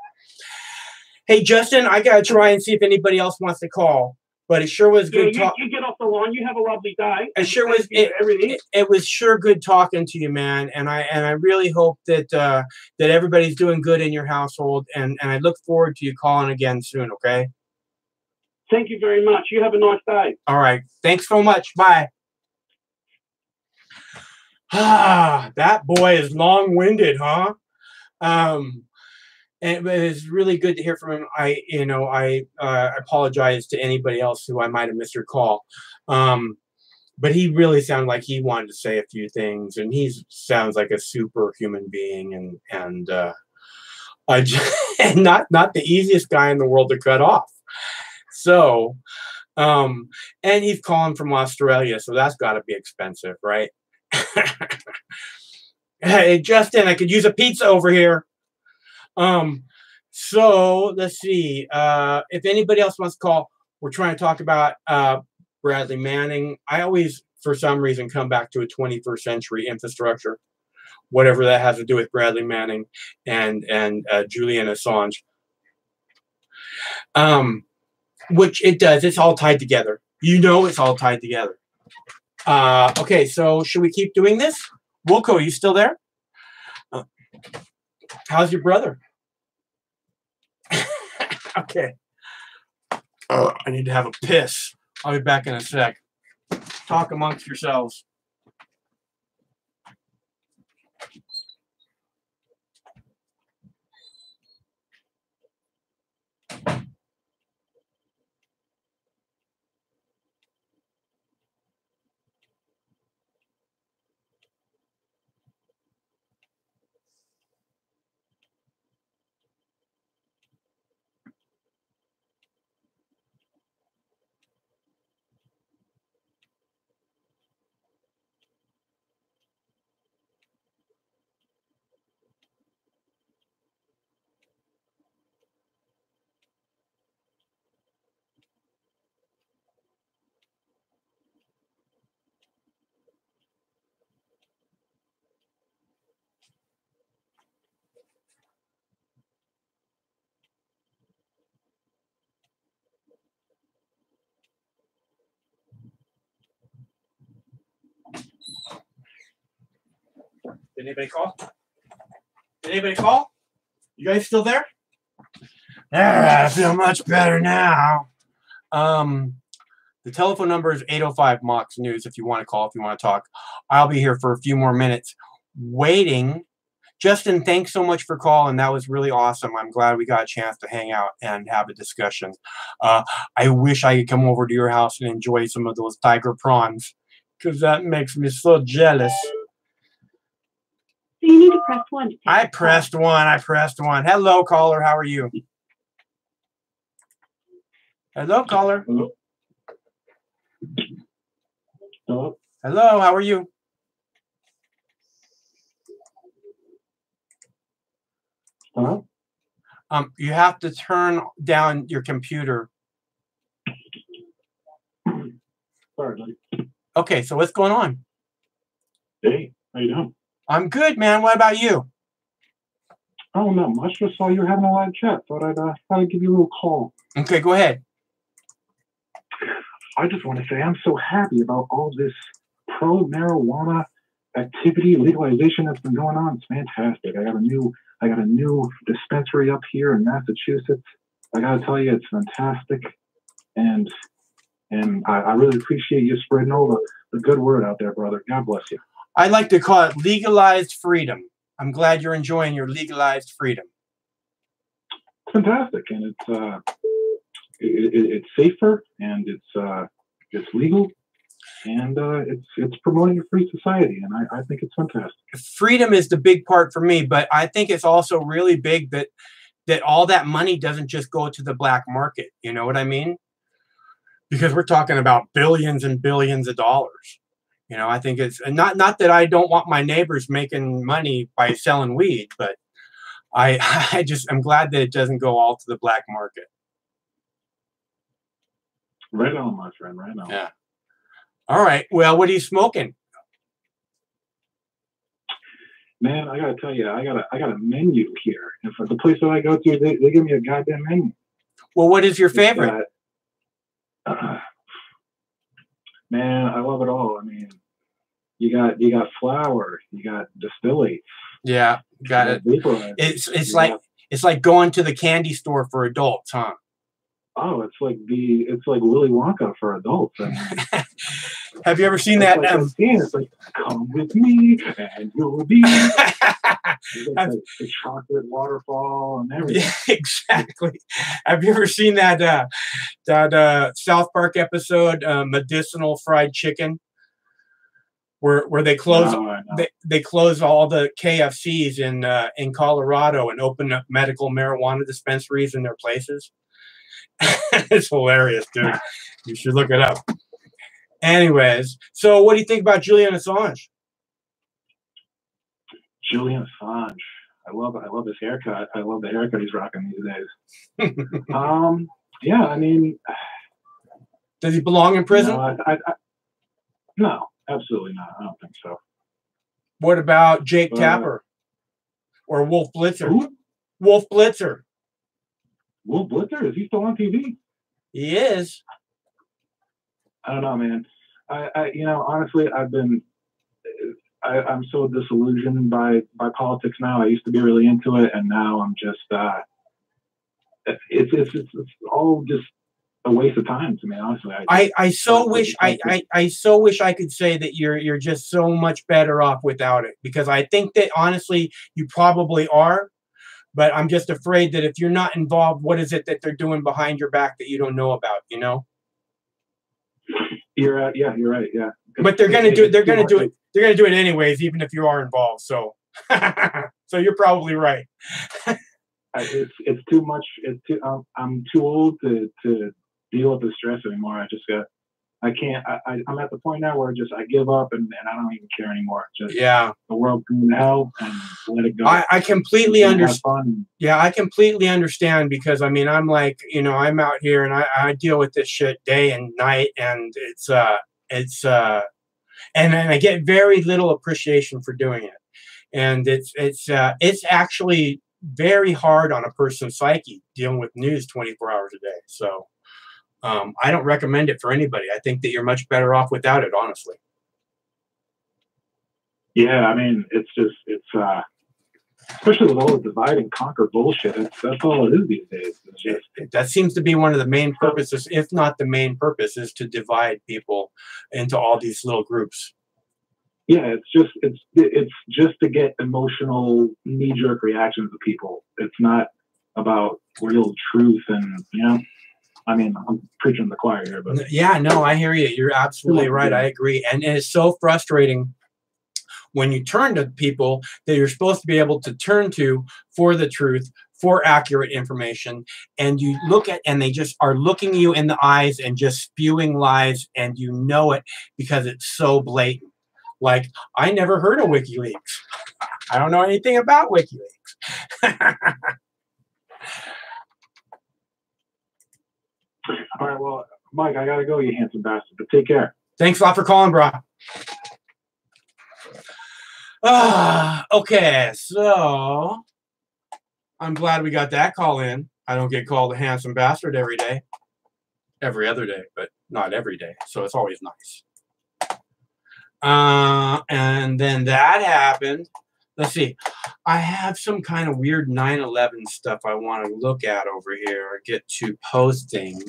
hey, Justin, I gotta try and see if anybody else wants to call. But it sure was good talking. You get off the line. You have a lovely day. It sure was. It was sure good talking to you, man. And I really hope that that everybody's doing good in your household. And I look forward to you calling again soon. Okay. Thank you very much. You have a nice day. All right. Thanks so much. Bye. That boy is long-winded, huh? And it's really good to hear from him. I apologize to anybody else who I might have missed your call. But he really sounded like he wanted to say a few things, and he sounds like a super human being, and and not the easiest guy in the world to cut off. So, and he's calling from Australia, so that's got to be expensive, right? Hey, Justin, I could use a pizza over here. So let's see. If anybody else wants to call, we're trying to talk about Bradley Manning. I always, for some reason, come back to a 21st century infrastructure, whatever that has to do with Bradley Manning and Julian Assange. Which it does. It's all tied together. It's all tied together. Okay, so should we keep doing this? Wilco, you still there? How's your brother? Okay. I need to have a piss. I'll be back in a sec. Talk amongst yourselves. Did anybody call? Did anybody call? You guys still there? I feel much better now. The telephone number is 805 Mox News if you want to call, if you want to talk. I'll be here for a few more minutes waiting. Justin, thanks so much for calling. That was really awesome. I'm glad we got a chance to hang out and have a discussion. I wish I could come over to your house and enjoy some of those tiger prawns, because that makes me so jealous. So you need to press 1 to take I pressed one. I pressed one. Hello, caller. How are you? Hello, caller. Hello. Hello. Hello, how are you? Hello. You have to turn down your computer. Sorry, buddy. Okay, so what's going on? Hey, how you doing? I'm good, man. What about you? Oh, not much. Just saw you were having a live chat. Thought I'd give you a little call. Okay, go ahead. I just want to say I'm so happy about all this pro-marijuana activity, legalization that's been going on. It's fantastic. I got a new dispensary up here in Massachusetts. I got to tell you, it's fantastic, and I really appreciate you spreading all the good word out there, brother. God bless you. I like to call it legalized freedom. I'm glad you're enjoying your legalized freedom. Fantastic, and it's safer, and it's legal, and it's promoting a free society, and I think it's fantastic. Freedom is the big part for me, but I think it's also really big that all that money doesn't just go to the black market. You know what I mean? Because we're talking about billions and billions of dollars. You know, I think it's not that I don't want my neighbors making money by selling weed, but I'm glad that it doesn't go all to the black market. Right on, my friend. Right on. Yeah. All right. Well, what are you smoking? Man, I gotta tell you, I got a menu here. And for the place that I go to, they give me a goddamn menu. Well, what is your favorite? Man, I love it all. I mean, you got flour, you got distillates. Yeah, got it. It's like going to the candy store for adults, huh? Oh, it's like Willy Wonka for adults. I mean, have you ever seen that? It's like, come with me and you'll be. The chocolate waterfall and everything. Yeah, exactly. Have you ever seen that South Park episode, Medicinal Fried Chicken, where they close they close all the KFCs in Colorado and open up medical marijuana dispensaries in their places? It's hilarious, dude. You should look it up. Anyways, so what do you think about Julian Assange? Julian Assange. I love his haircut. I love the haircut he's rocking these days. Yeah, I mean, does he belong in prison? No, absolutely not. I don't think so. What about Jake Tapper or Wolf Blitzer? Who? Wolf Blitzer. Wolf Blitzer? Is he still on TV? He is. I don't know, man. Honestly, I'm so disillusioned by politics now. I used to be really into it, and now I'm just it's all just a waste of time to me, honestly. I so wish I could say that you're just so much better off without it, because I think that honestly you probably are, but I'm just afraid that if you're not involved, what is it that they're doing behind your back that you don't know about, you know? You're right, yeah. But they're gonna do it anyways, even if you are involved. So so you're probably right. It's too much. I'm too old to deal with the stress anymore. I can't. I'm at the point now where I give up and I don't even care anymore. The world's going to hell and let it go. I completely understand. Yeah, I completely understand, because I mean, I'm like, I'm out here and I deal with this shit day and night, and and I get very little appreciation for doing it, and it's actually very hard on a person's psyche dealing with news 24 hours a day. So. I don't recommend it for anybody. I think that you're much better off without it, honestly. Yeah, I mean, it's especially with all the divide and conquer bullshit. That's all it is these days. It's just, that seems to be one of the main purposes, if not the main purpose, is to divide people into all these little groups. yeah, it's just to get emotional knee-jerk reactions of people. It's not about real truth, and I mean, I'm preaching to the choir here, but yeah, no, I hear you. You're absolutely right. I agree, and it's so frustrating when you turn to people that you're supposed to be able to turn to for the truth, for accurate information, and you look at, and they just are looking you in the eyes and just spewing lies, and you know it because it's so blatant. Like, I never heard of WikiLeaks. I don't know anything about WikiLeaks. all right, well, Mike, I gotta go, you handsome bastard, but take care. Thanks a lot for calling, bro. Okay, so I'm glad we got that call in. I don't get called a handsome bastard every day. Every other day, but not every day. So it's always nice. And then that happened. Let's see. I have some kind of weird 9/11 stuff I want to look at over here or get to posting.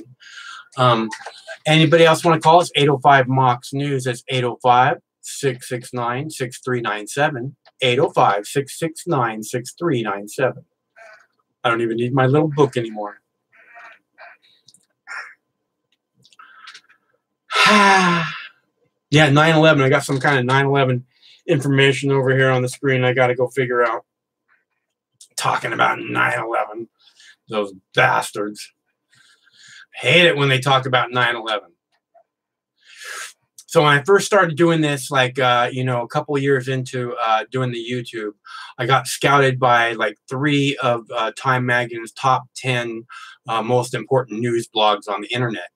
Anybody else want to call us? 805 Mox News. That's 805-669-6397. 805-669-6397. I don't even need my little book anymore. Yeah, 9/11. I got some kind of 9/11 information over here on the screen I got to go figure out. Talking about 9/11. Those bastards. Hate it when they talk about 9/11. So when I first started doing this, like, a couple of years into doing the YouTube, I got scouted by like 3 of Time Magazine's top 10 most important news blogs on the internet,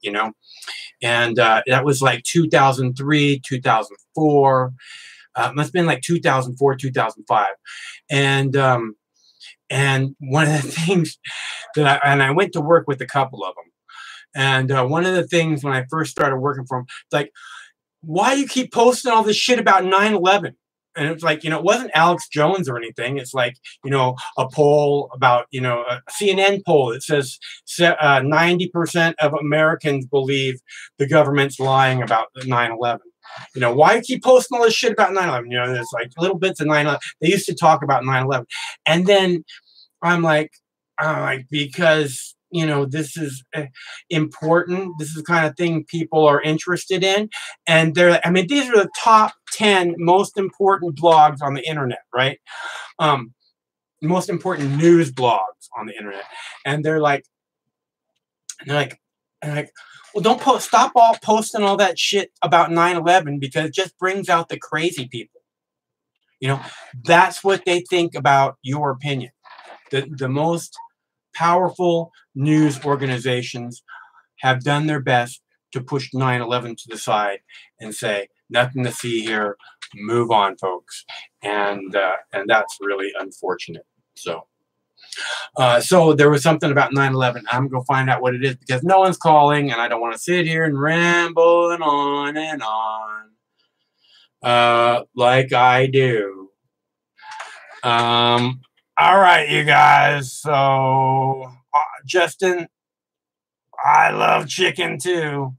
And that was like 2003, 2004. Must have been like 2004, 2005. And one of the things that I went to work with a couple of them. And one of the things when I first started working for them, like, why do you keep posting all this shit about 9/11? And it's like, it wasn't Alex Jones or anything. It's like, a poll about, a CNN poll that says 90% of Americans believe the government's lying about 9/11. Why do you keep posting all this shit about 9/11? There's like little bits of 9/11. They used to talk about 9/11. And then I'm like, because this is important. This is the kind of thing people are interested in. And these are the top 10 most important blogs on the internet, right? Most important news blogs on the internet. And they're like, well, don't stop posting all that shit about 9/11 because it just brings out the crazy people. That's what they think about your opinion. The most powerful news organizations have done their best to push 9/11 to the side and say, nothing to see here, move on, folks. And that's really unfortunate. So there was something about 9/11. I'm going to find out what it is because no one's calling and I don't want to sit here and ramble on and on like I do. All right, you guys. So, Justin, I love chicken too.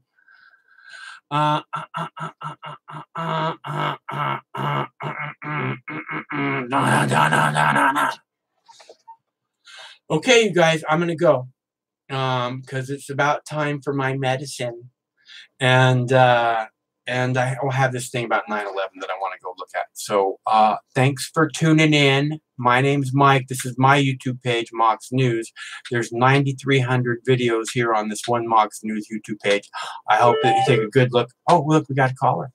Okay, you guys, I'm gonna go because it's about time for my medicine, and I will have this thing about 9/11 that I want to go look at. So thanks for tuning in. My name's Mike. This is my YouTube page, Mox News. There's 9,300 videos here on this one Mox News YouTube page. I hope that you take a good look. Oh, look, we got a caller.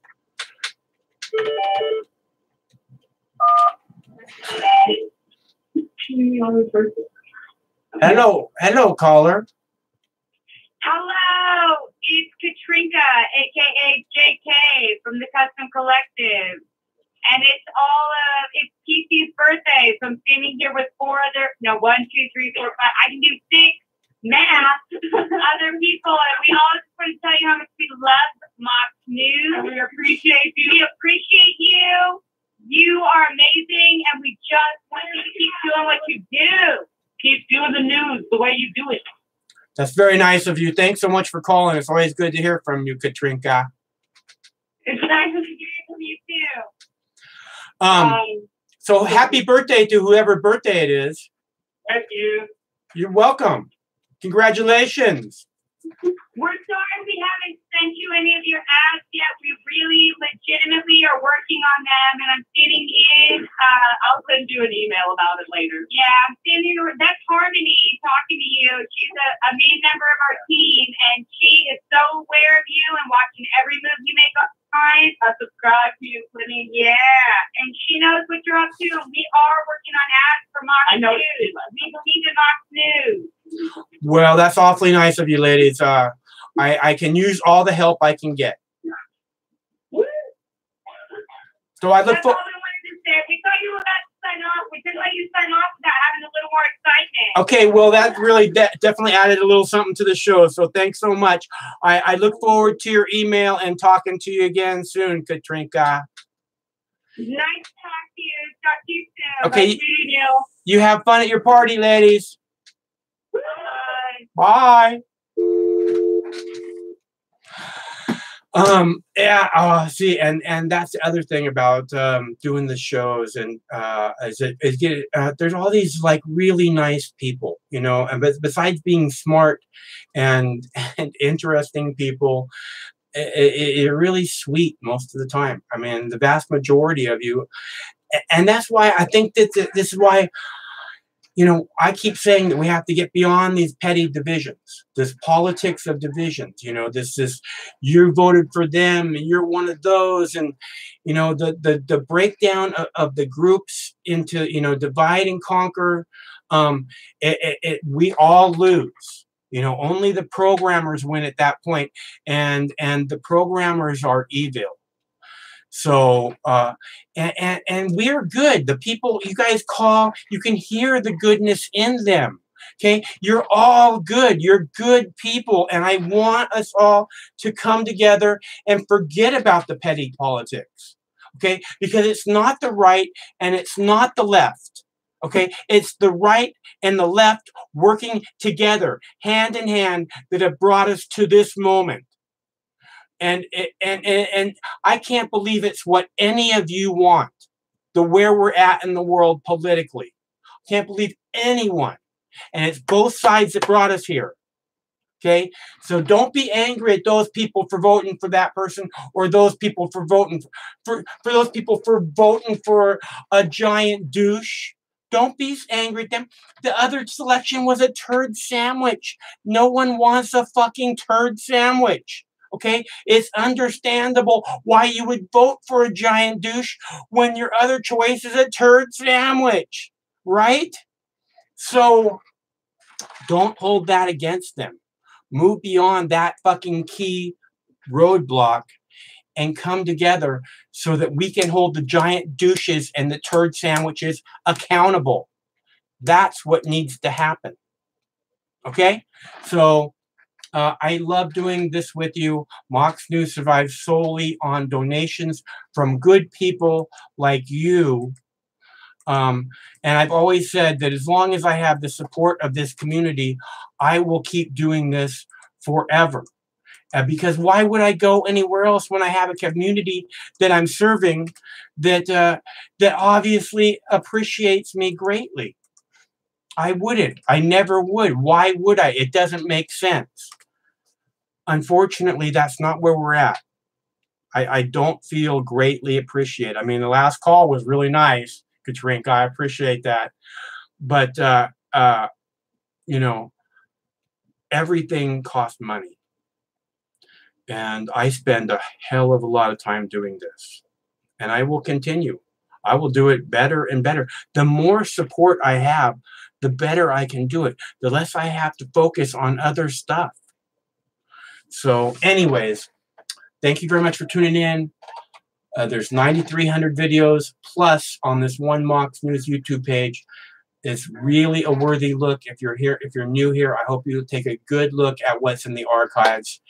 Hello, caller. Hello, it's Katrinka, aka JK from the Custom Collective. And it's TC's birthday, so I'm standing here with 1, 2, 3, 4, 5. I can do 6 math other people, and we all just want to tell you how much we love Mox News. And we appreciate you. We appreciate you. You are amazing, and we just want you to keep doing what you do. Keep doing the news the way you do it. That's very nice of you. Thanks so much for calling. It's always good to hear from you, Katrinka. It's nice to hear from you too. So happy birthday to whoever birthday it is. Thank you. You're welcome. Congratulations. We're sorry we haven't sent you any of your ads yet. We really legitimately are working on them, and I'm sitting in. I'll send you an email about it later. Yeah, I'm sitting here. That's Harmony talking to you. She's a main member of our team, and she is so aware of you and watching every move you make online. I subscribe to you, Clinton. Yeah, and she knows what you're up to. We are working on ads for Mox News. We believe in Mox News. Well, that's awfully nice of you, ladies. I can use all the help I can get. So I look That's all we wanted to say. We thought you were about to sign off. We didn't let you sign off without having a little more excitement. Okay, well, that really definitely added a little something to the show. So thanks so much. I look forward to your email and talking to you again soon, Katrinka. Nice to talk to you. Talk to you soon. Okay, Nice meeting you. You have fun at your party, ladies. Bye. Bye. See, and that's the other thing about doing the shows, and there's all these like really nice people, you know, and besides being smart and interesting people, you're really sweet most of the time. I mean, the vast majority of you, and that's why I think that this is why, you know, I keep saying that we have to get beyond these petty divisions, this politics of divisions, you know, this you voted for them and you're one of those, and, you know, the breakdown of the groups into, you know, divide and conquer, we all lose. You know, only the programmers win at that point, and the programmers are evil. So, and we're good. The people you guys call, you can hear the goodness in them. Okay, you're all good. You're good people, and I want us all to come together and forget about the petty politics. Okay, because it's not the right and it's not the left. Okay, it's the right and the left working together, hand in hand, that have brought us to this moment. And I can't believe it's what any of you want, where we're at in the world politically. Can't believe anyone. And it's both sides that brought us here. Okay? So don't be angry at those people for voting for that person, or those people for voting for those people for voting for a giant douche. Don't be angry at them. The other selection was a turd sandwich. No one wants a fucking turd sandwich. Okay, it's understandable why you would vote for a giant douche when your other choice is a turd sandwich, right? So don't hold that against them. Move beyond that fucking key roadblock and come together so that we can hold the giant douches and the turd sandwiches accountable. That's what needs to happen. Okay? So I love doing this with you. Mox News survives solely on donations from good people like you. And I've always said that as long as I have the support of this community, I will keep doing this forever. Because why would I go anywhere else when I have a community that I'm serving that obviously appreciates me greatly? I wouldn't. I never would. Why would I? It doesn't make sense. Unfortunately, that's not where we're at. I don't feel greatly appreciated. I mean, the last call was really nice, Katrinka. I appreciate that. But, you know, everything costs money. And I spend a hell of a lot of time doing this. And I will continue. I will do it better and better. The more support I have, the better I can do it. The less I have to focus on other stuff. So anyways, thank you very much for tuning in. There's 9,300 videos plus on this one Mox News YouTube page. It's really a worthy look. If you're here, if you're new here, I hope you take a good look at what's in the archives,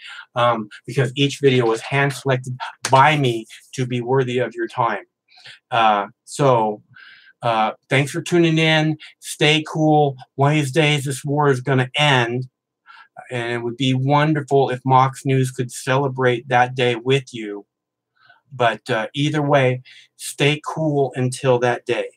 because each video was hand selected by me to be worthy of your time. Thanks for tuning in. Stay cool. One of these days, this war is going to end. And it would be wonderful if Mox News could celebrate that day with you. But either way, stay cool until that day.